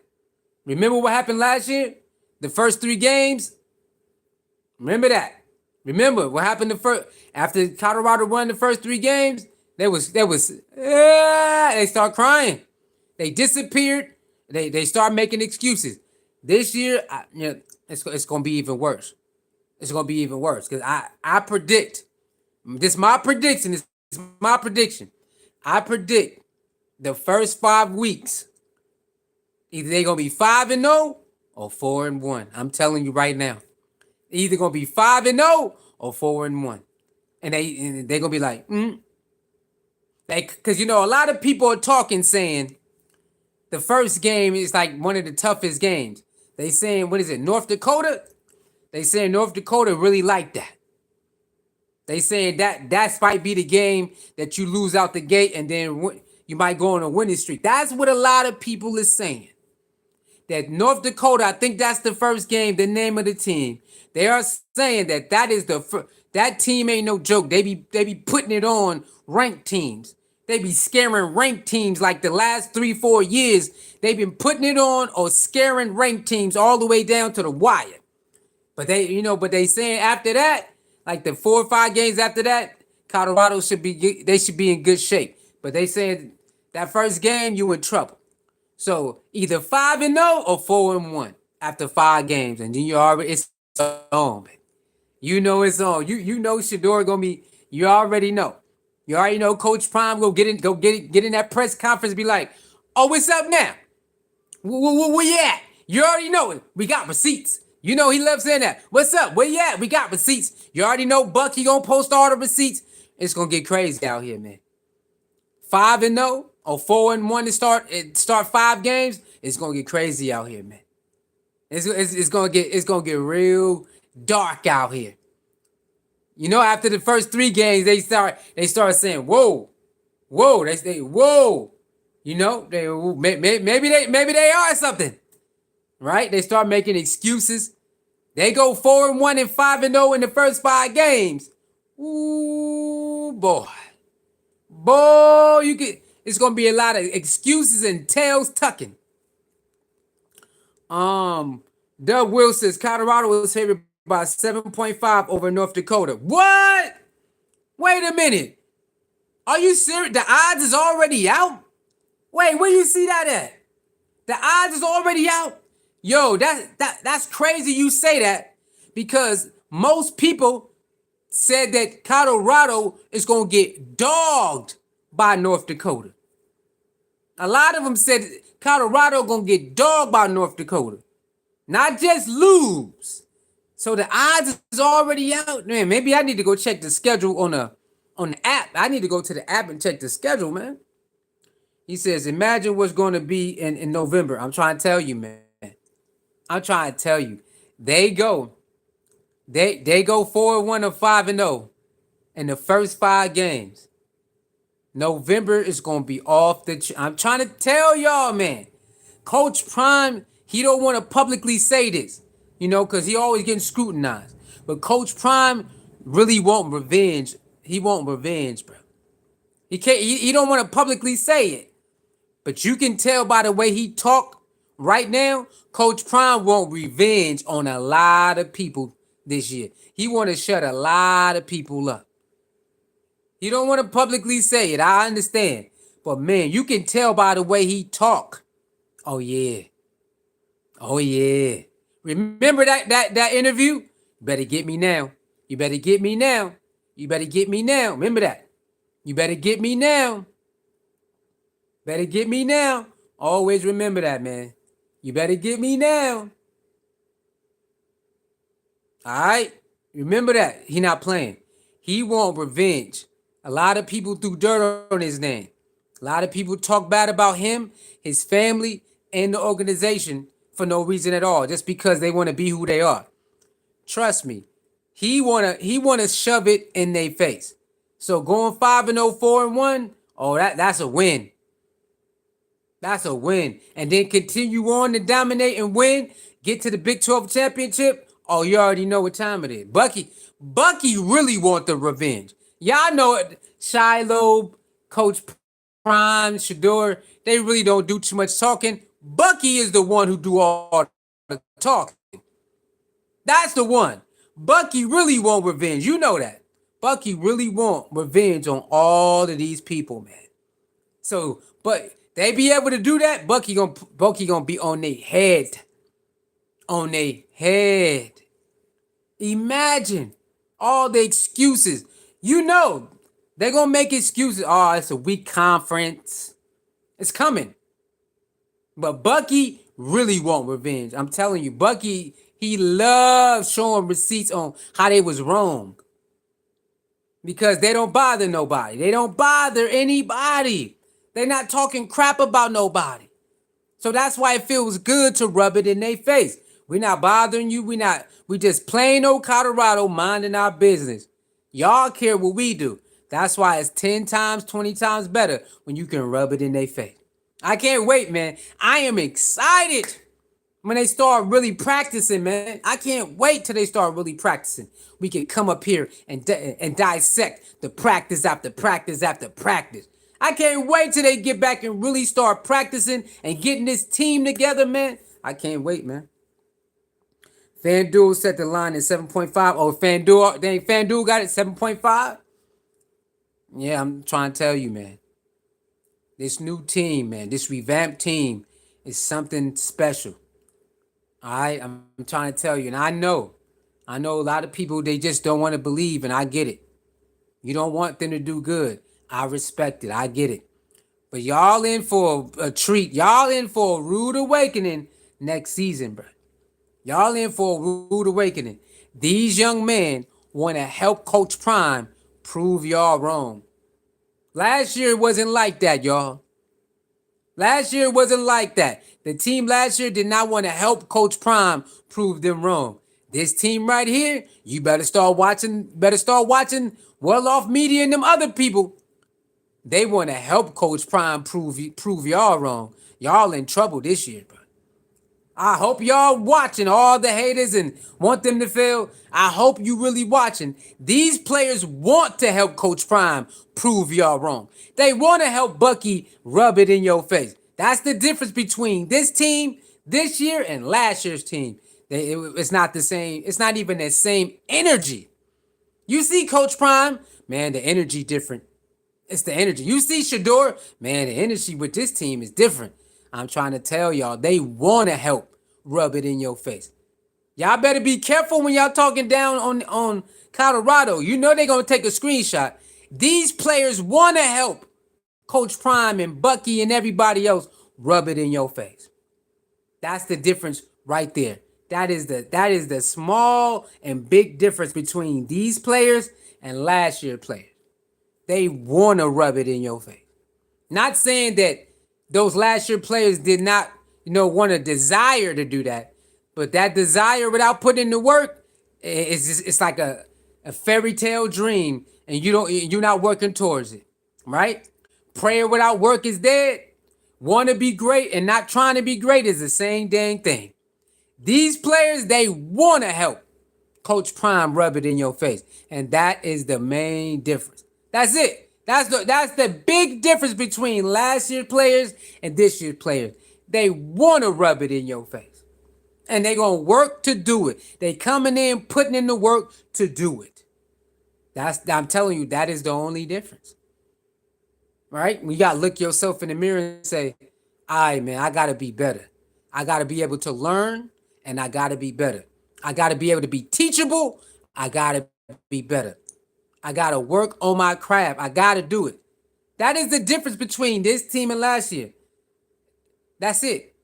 Remember what happened last year? The first 3 games. Remember that. Remember what happened the first after Colorado won the first 3 games. They start crying. They disappeared. They start making excuses. This year, it's gonna be even worse. It's gonna be even worse because I predict. This is my prediction. This is my prediction. I predict the first 5 weeks either they're gonna be 5-0 or 4-1. I'm telling you right now. Either gonna be 5-0 or 4-1, and they're gonna be like, because a lot of people are talking saying the first game is like one of the toughest games. They saying what is it, North Dakota? They saying North Dakota really like that. They saying that might be the game that you lose out the gate and then you might go on a winning streak. That's what a lot of people is saying. That North Dakota, I think that's the first game, the name of the team. They are saying that is that team ain't no joke. They be putting it on ranked teams. They be scaring ranked teams like the last 3-4 years. They've been putting it on or scaring ranked teams all the way down to the wire. But they saying after that, like the 4 or 5 games after that, Colorado should be in good shape. But they saying that first game you in trouble. So either 5-0 or 4-1 after 5 games, and then it's on. You know it's on. You know Shador gonna be. You already know. You already know Coach Prime get in that press conference. Be like, oh, what's up now? Where you at? You already know it. We got receipts. You know he loves saying that. What's up? Where you at? We got receipts. You already know Buck. He gonna post all the receipts. It's gonna get crazy out here, man. 5-0 or 4-1 to start 5 games. It's gonna get crazy out here, man. It's gonna get real dark out here. After the first 3 games, they start saying, whoa. They say, whoa. Maybe they are something, right? They start making excuses. They go 4-1 and 5-0 in the first 5 games. Ooh, boy, it's gonna be a lot of excuses and tails tucking. Doug Will says Colorado is favored by 7.5 over North Dakota. What? Wait a minute. Are you serious? The odds is already out? Wait, where you see that at? The odds is already out? Yo, that's crazy you say that because most people said that Colorado is going to get dogged by North Dakota. A lot of them said Colorado going to get dogged by North Dakota. Not just lose. So the odds is already out. Man, maybe I need to go check the schedule on the app. I need to go to the app and check the schedule, man. He says, imagine what's going to be in November. I'm trying to tell you, man. I'm trying to tell you. They go 4-1 or 5-0 in the first 5 games. November is going to be off the I'm trying to tell y'all, man. Coach Prime, he don't want to publicly say this, because he always getting scrutinized. But Coach Prime really want revenge. He want revenge, bro. He can't. He don't want to publicly say it, but you can tell by the way he talk right now. Coach Prime want revenge on a lot of people this year. He want to shut a lot of people up. He don't want to publicly say it. I understand, but man, you can tell by the way he talk. Oh yeah. Remember that interview? You better get me now. You better get me now. You better get me now. Remember that. You better get me now. Better get me now. Always remember that, man. You better get me now. All right? Remember that. He not playing. He want revenge. A lot of people threw dirt on his name. A lot of people talk bad about him, his family, and the organization for no reason at all, just because they want to be who they are. Trust me. He wanna shove it in their face. So going 5-0, 4-1, oh, that's a win. That's a win. And then continue on to dominate and win. Get to the Big 12 championship. Oh, you already know what time it is. Bucky really want the revenge. Y'all know it. Shiloh, Coach Prime, Shador, they really don't do too much talking. Bucky is the one who do all the talking. That's the one. Bucky really want revenge. You know that. Bucky really want revenge on all of these people, man. So, but they be able to do that. Bucky gonna be on their head, on their head. Imagine all the excuses. You know, they're gonna make excuses. Oh, it's a weak conference. It's coming. But Bucky really want revenge. I'm telling you, Bucky, he loves showing receipts on how they was wrong. Because they don't bother nobody. They don't bother anybody. They're not talking crap about nobody. So that's why it feels good to rub it in their face. We're not bothering you. We just plain old Colorado minding our business. Y'all care what we do. That's why it's 10 times, 20 times better when you can rub it in their face. I can't wait, man. I am excited when they start really practicing, man. I can't wait till they start really practicing. We can come up here and dissect the practice after practice after practice. I can't wait till they get back and really start practicing and getting this team together, man. I can't wait, man. FanDuel set the line at 7.5. Oh, FanDuel got it 7.5. Yeah, I'm trying to tell you, man. This new team, man, this revamped team is something special. All right, I'm trying to tell you, and I know a lot of people, they just don't want to believe, and I get it. You don't want them to do good. I respect it. I get it. But y'all in for a treat. Y'all in for a rude awakening next season, bro. Y'all in for a rude awakening. These young men want to help Coach Prime prove y'all wrong. Last year it wasn't like that, y'all. Last year it wasn't like that. The team last year did not want to help Coach Prime prove them wrong. This team right here, you better start watching. Well Off Media and them other people. They want to help Coach Prime prove y'all wrong. Y'all in trouble this year, bro. I hope y'all watching, all the haters and want them to fail. I hope you really watching. These players want to help Coach Prime prove y'all wrong. They want to help Bucky rub it in your face. That's the difference between this team this year and last year's team. It's not the same. It's not even the same energy. You see Coach Prime, man, the energy different. It's the energy. You see Shador, man, the energy with this team is different. I'm trying to tell y'all, they want to help rub it in your face. Y'all better be careful when y'all talking down on Colorado. You know they're going to take a screenshot. These players want to help Coach Prime and Bucky and everybody else rub it in your face. That's the difference right there. That is the small and big difference between these players and last year players. They want to rub it in your face. Not saying that those last year players did not, want a desire to do that, but that desire without putting in the work, it's like a fairy tale dream, and you're not working towards it, right? Prayer without work is dead. Want to be great and not trying to be great is the same dang thing. These players, they want to help Coach Prime rub it in your face, and that is the main difference. That's it. That's the big difference between last year's players and this year's players. They want to rub it in your face. And they going to work to do it. They coming in, putting in the work to do it. I'm telling you, that is the only difference. Right? You got to look yourself in the mirror and say, all right, man, I got to be better. I got to be able to learn, and I got to be better. I got to be able to be teachable. I got to be better. I got to work on my craft. I got to do it. That is the difference between this team and last year. That's it.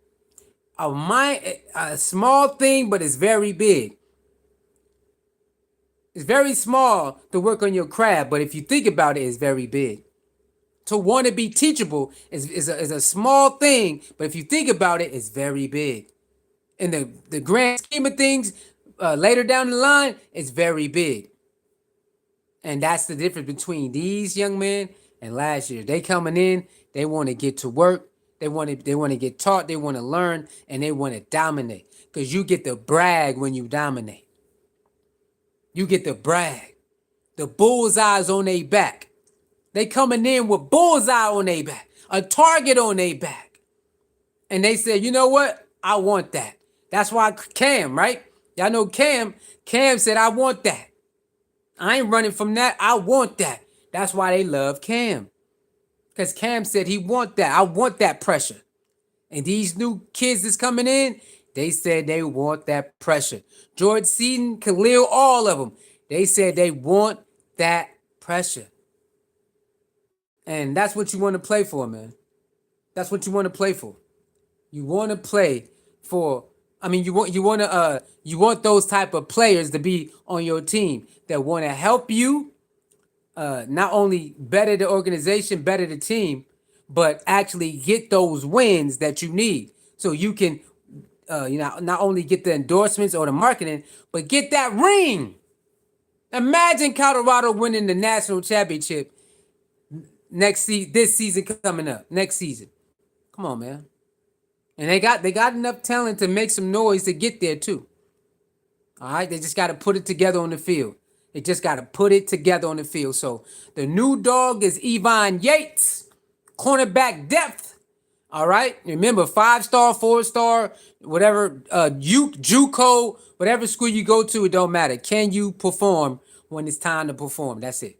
A small thing, but it's very big. It's very small to work on your craft, but if you think about it, it's very big. To want to be teachable is a small thing, but if you think about it, it's very big. In the grand scheme of things, later down the line, it's very big. And that's the difference between these young men and last year. They coming in, they want to get to work, they want to get taught, they want to learn, and they want to dominate. Because you get to brag when you dominate. You get to brag. the bullseyes on their back. They coming in with bullseye on their back, a target on their back. And they said, you know what? I want that. That's why Cam, right? Y'all know Cam. Cam said, I want that. I ain't running from that. I want that. That's why they love Cam. Because Cam said he want that. I want that pressure. And these new kids that's coming in, they said they want that pressure. George Seaton, Khalil, all of them, they said they want that pressure. And that's what you want to play for, man. That's what you want to play for. You want to play for. I mean, you want those type of players to be on your team that want to help you, not only better the organization, better the team, but actually get those wins that you need, so you can, not only get the endorsements or the marketing, but get that ring. Imagine Colorado winning the national championship this season coming up, next season. Come on, man. And they got enough talent to make some noise to get there too. All right, they just got to put it together on the field. They just got to put it together on the field. So the new dog is Yates, cornerback depth. All right, remember 5-star, 4-star, whatever, JUCO, whatever school you go to, it don't matter. Can you perform when it's time to perform? That's it.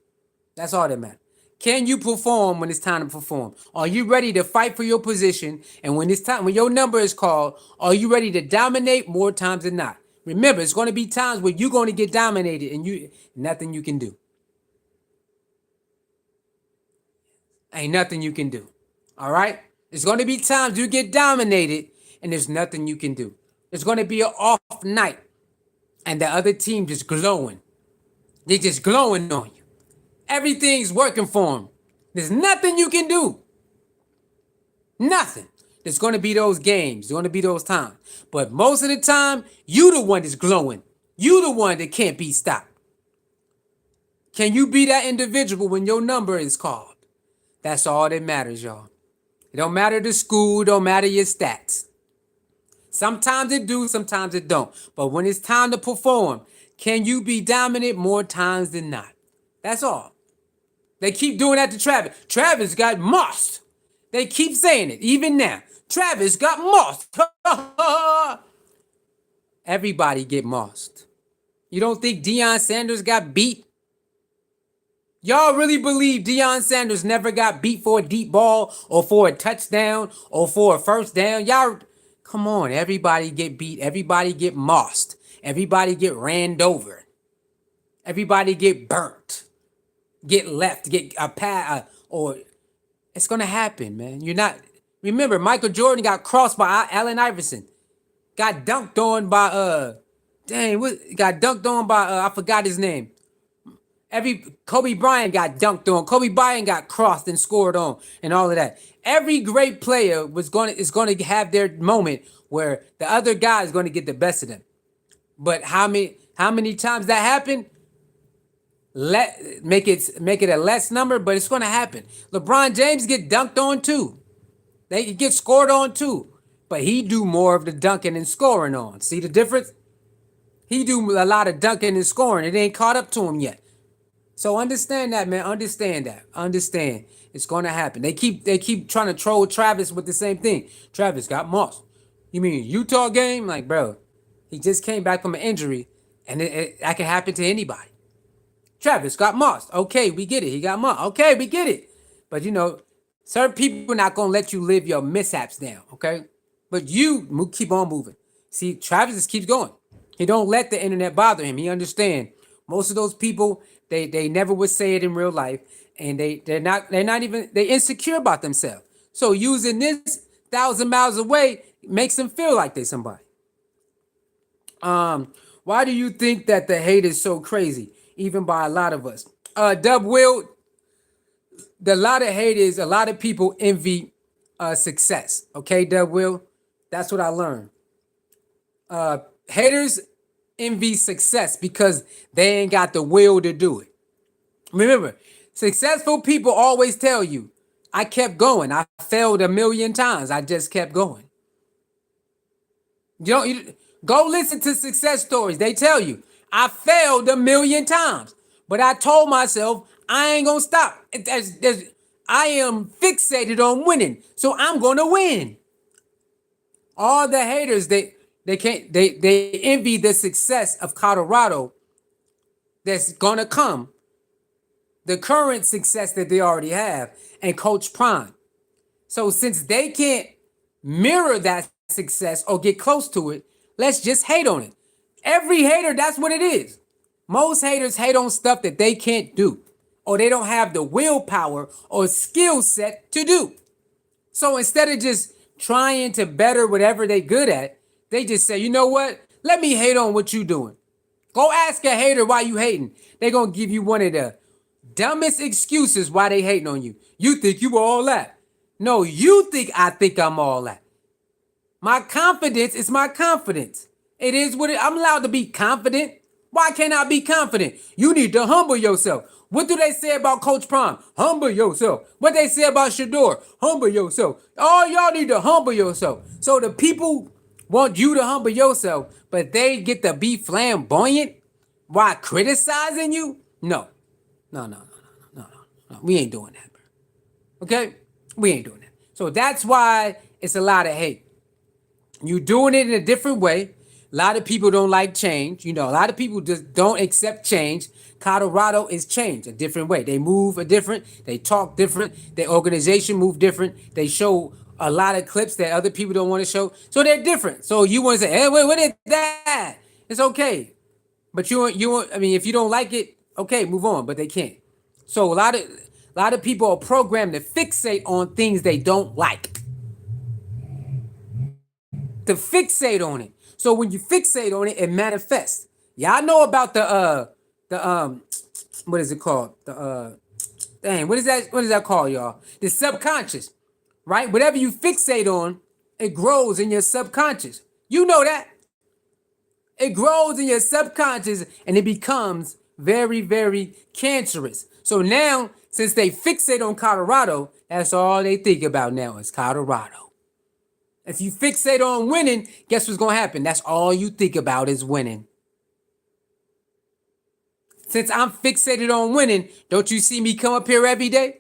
That's all that matters. Can you perform when it's time to perform? Are you ready to fight for your position? And when it's time, when your number is called, are you ready to dominate more times than not? Remember, it's going to be times where you're going to get dominated and nothing you can do. Ain't nothing you can do. All right? There's going to be times you get dominated and there's nothing you can do. There's going to be an off night and the other team just glowing. They're just glowing on you. Everything's working for them. There's nothing you can do. Nothing. There's going to be those games. There's going to be those times. But most of the time, you the one that's glowing. You the one that can't be stopped. Can you be that individual when your number is called? That's all that matters, y'all. It don't matter the school. It don't matter your stats. Sometimes it do, sometimes it don't. But when it's time to perform, can you be dominant more times than not? That's all. They keep doing that to Travis. Travis got mossed. They keep saying it, even now. Travis got mossed. Everybody get mossed. You don't think Deion Sanders got beat? Y'all really believe Deion Sanders never got beat for a deep ball or for a touchdown or for a first down? Y'all, come on. Everybody get beat. Everybody get mossed. Everybody get ran over. Everybody get burnt. Get left, get a pad, or it's gonna happen, man. You're not. Remember, Michael Jordan got crossed by Allen Iverson, got dunked on by I forgot his name. Kobe Bryant got dunked on. Kobe Bryant got crossed and scored on, and all of that. Every great player is going to have their moment where the other guy is going to get the best of them. But how many times that happened? Make it a less number, but it's going to happen. LeBron James get dunked on too. They get scored on too, but he do more of the dunking and scoring on. See the difference? He do a lot of dunking and scoring. It ain't caught up to him yet. So understand that, man. Understand that. Understand. It's going to happen. They keep trying to troll Travis with the same thing. Travis got mossed. You mean Utah game? Like, bro, he just came back from an injury, and that can happen to anybody. Travis got mossed. Okay, we get it. He got mossed. Okay, we get it. But certain people are not gonna let you live your mishaps down. Okay, but you keep on moving. See, Travis just keeps going. He don't let the internet bother him. He understand. Most of those people, they never would say it in real life, and they're insecure about themselves. So using this 1,000 miles away makes them feel like they're somebody. Why do you think that the hate is so crazy? Even by a lot of us. Dub Will, a lot of hate is a lot of people envy success. Okay, Dub Will? That's what I learned. Haters envy success because they ain't got the will to do it. Remember, successful people always tell you, I kept going. I failed 1,000,000 times. I just kept going. Go listen to success stories. They tell you, I failed 1,000,000 times, But I told myself I ain't gonna stop. I am fixated on winning, so I'm gonna win. All the haters they can't they envy the success of Colorado that's gonna come, the current success that they already have, and Coach Prime. So since they can't mirror that success or get close to it, let's just hate on it. Every hater, that's what it is. Most haters hate on stuff that they can't do, or they don't have the willpower or skill set to do. So instead of just trying to better whatever they good at, they just say, you know what? Let me hate on what you doing. Go ask a hater why you hating. They gonna give you one of the dumbest excuses why they hating on you. You think you all that. No, you think I think I'm all that. My confidence is my confidence. It is what I'm allowed to be confident. Why can't I be confident? You need to humble yourself. What do they say about Coach Prime? Humble yourself. What they say about Shador? Humble yourself. All y'all need to humble yourself. So the people want you to humble yourself, but they get to be flamboyant while criticizing you? No. No. We ain't doing that, bro. Okay? We ain't doing that. So that's why it's a lot of hate. You doing it in a different way. A lot of people don't like change. You know, a lot of people just don't accept change. Colorado is changed a different way. They move a different. They talk different. Their organization move different. They show a lot of clips that other people don't want to show. So they're different. So you want to say, hey, wait, what is that? It's okay. But I mean, if you don't like it, okay, move on. But they can't. So a lot of people are programmed to fixate on things they don't like. To fixate on it. So when you fixate on it, it manifests. Y'all know about what is it called? What is that called, y'all? The subconscious, right? Whatever you fixate on, it grows in your subconscious. You know that. It grows in your subconscious and it becomes very, very cancerous. So now, since they fixate on Colorado, that's all they think about now is Colorado. If you fixate on winning, guess what's going to happen? That's all you think about is winning. Since I'm fixated on winning, don't you see me come up here every day?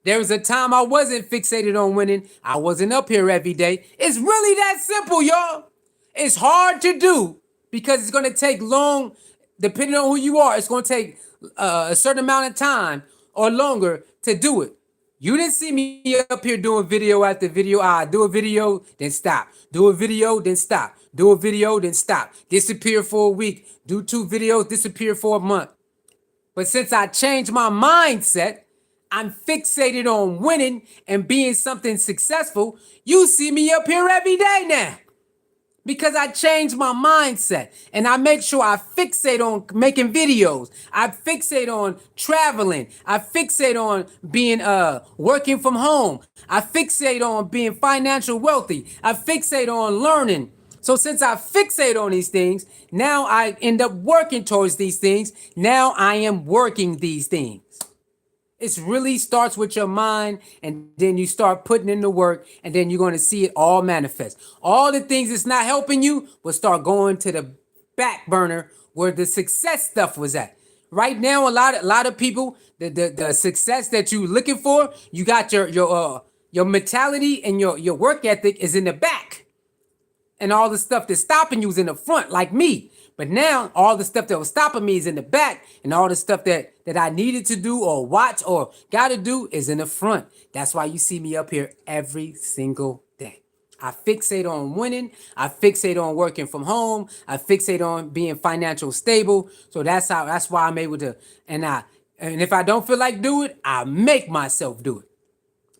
There was a time I wasn't fixated on winning. I wasn't up here every day. It's really that simple, y'all. It's hard to do because it's going to take long, depending on who you are, it's going to take a certain amount of time or longer to do it. You didn't see me up here doing video after video. I do a video, then stop. Do a video, then stop. Do a video, then stop. Disappear for a week. Do 2 videos, disappear for a month. But since I changed my mindset, I'm fixated on winning and being something successful. You see me up here every day now. Because I changed my mindset and I make sure I fixate on making videos. I fixate on traveling. I fixate on being working from home. I fixate on being financial wealthy. I fixate on learning. So since I fixate on these things, now I end up working towards these things. Now I am working these things. It really starts with your mind, and then you start putting in the work, and then you're going to see it all manifest. All the things that's not helping you will start going to the back burner where the success stuff was at. Right now, a lot of people, the success that you're looking for, you got your mentality and your work ethic is in the back, and all the stuff that's stopping you is in the front, like me. But now all the stuff that was stopping me is in the back, and all the stuff that I needed to do or watch or gotta do is in the front. That's why you see me up here every single day. I fixate on winning. I fixate on working from home. I fixate on being financial stable. So that's why I'm able to, and if I don't feel like do it, I make myself do it.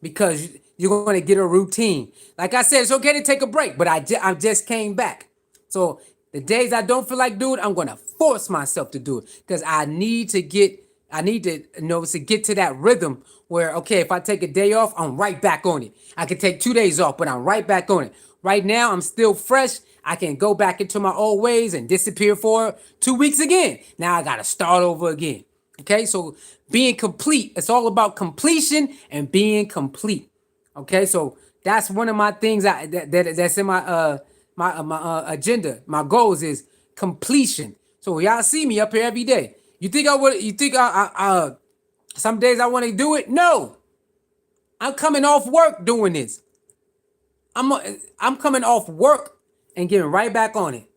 Because you're going to get a routine. Like I said, it's okay to take a break, but I just came back. So the days I don't feel like doing it, I'm going to force myself to do it because I need to get to that rhythm where, okay, if I take a day off, I'm right back on it. I can take 2 days off, but I'm right back on it. Right now, I'm still fresh. I can go back into my old ways and disappear for 2 weeks again. Now I got to start over again. Okay, so being complete, it's all about completion and being complete. Okay, so that's one of my things that's in my agenda. My goals is completion. So y'all see me up here every day. You think I would? You think some days I want to do it? No, I'm coming off work doing this. I'm I'm coming off work and getting right back on it.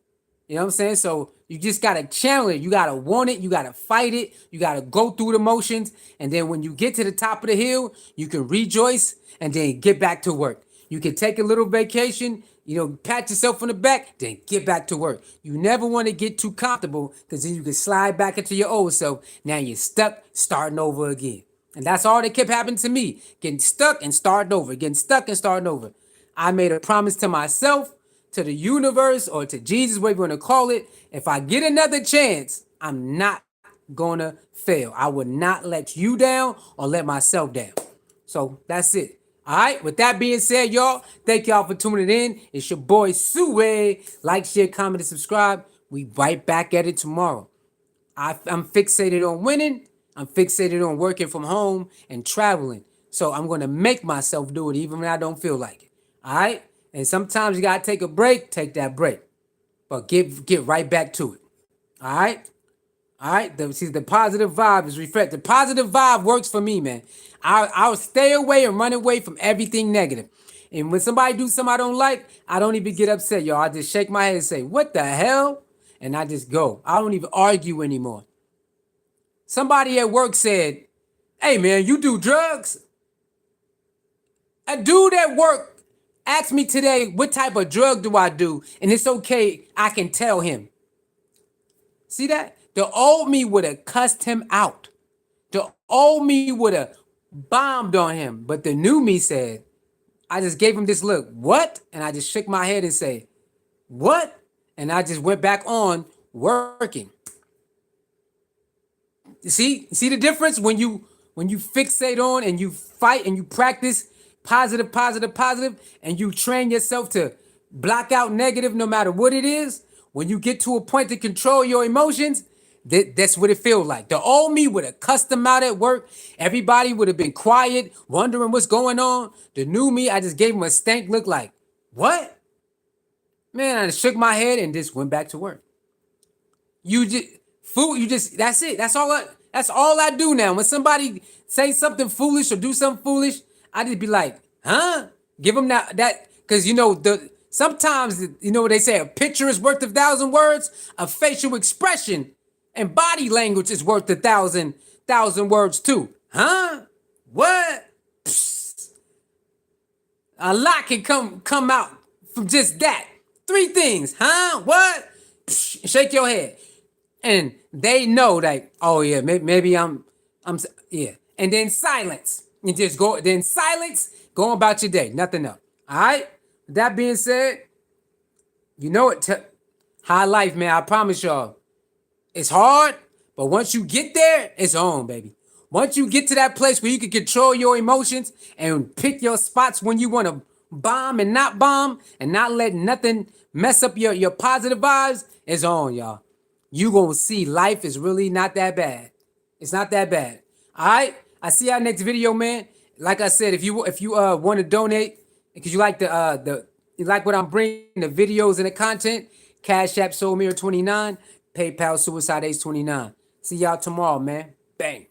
You know what I'm saying? So you just gotta channel it. You gotta want it. You gotta fight it. You gotta go through the motions. And then when you get to the top of the hill, you can rejoice and then get back to work. You can take a little vacation, pat yourself on the back, then get back to work. You never want to get too comfortable because then you can slide back into your old self. Now you're stuck, starting over again. And that's all that kept happening to me. Getting stuck and starting over, getting stuck and starting over. I made a promise to myself, to the universe, or to Jesus, whatever you want to call it. If I get another chance, I'm not gonna fail. I will not let you down or let myself down. So that's it. All right. With that being said, y'all, thank y'all for tuning in. It's your boy Sue. Like, share, comment, and subscribe. We right back at it tomorrow. I'm fixated on winning. I'm fixated on working from home and traveling. So I'm going to make myself do it even when I don't feel like it. All right? And sometimes you got to take a break. Take that break. But get right back to it. All right? All right? The positive vibe is reflected. The positive vibe works for me, man. I'll stay away and run away from everything negative. And when somebody do something I don't like, I don't even get upset, y'all. I just shake my head and say, what the hell? And I just go. I don't even argue anymore. Somebody at work said, hey, man, you do drugs? A dude at work asked me today, what type of drug do I do? And it's okay, I can tell him. See that? The old me would have cussed him out. The old me would have bombed on him. But the new me said, I just gave him this look, what? And I just shook my head and say, what? And I just went back on working. See the difference when you fixate on and you fight and you practice positive, and you train yourself to block out negative no matter what it is. When you get to a point to control your emotions, that's what it feels like. The old me would have cussed them out at work. Everybody would have been quiet, wondering what's going on. The new me, I just gave him a stank look like, what? Man, I just shook my head and just went back to work. That's it. That's all I do now. When somebody say something foolish or do something foolish, I just be like, huh? Give them that, because sometimes, what they say, a picture is worth 1,000 words, a facial expression and body language is worth 1,000 words too. Huh? What? Psst. A lot can come out from just that. 3 things. Huh? What? Psst. Shake your head. And they know that, oh yeah, maybe I'm yeah. And then silence. And just go, go about your day. Nothing else. All right? That being said, high life, man. I promise y'all. It's hard, but once you get there, it's on, baby. Once you get to that place where you can control your emotions and pick your spots when you want to bomb and not let nothing mess up your positive vibes, it's on, y'all. You gonna see life is really not that bad. It's not that bad. All right? I see y'all next video, man. Like I said, if you want to donate because you like you like what I'm bringing, the videos and the content, Cash App Soulmere 29, PayPal Suicide Ace 29. See y'all tomorrow, man. Bang.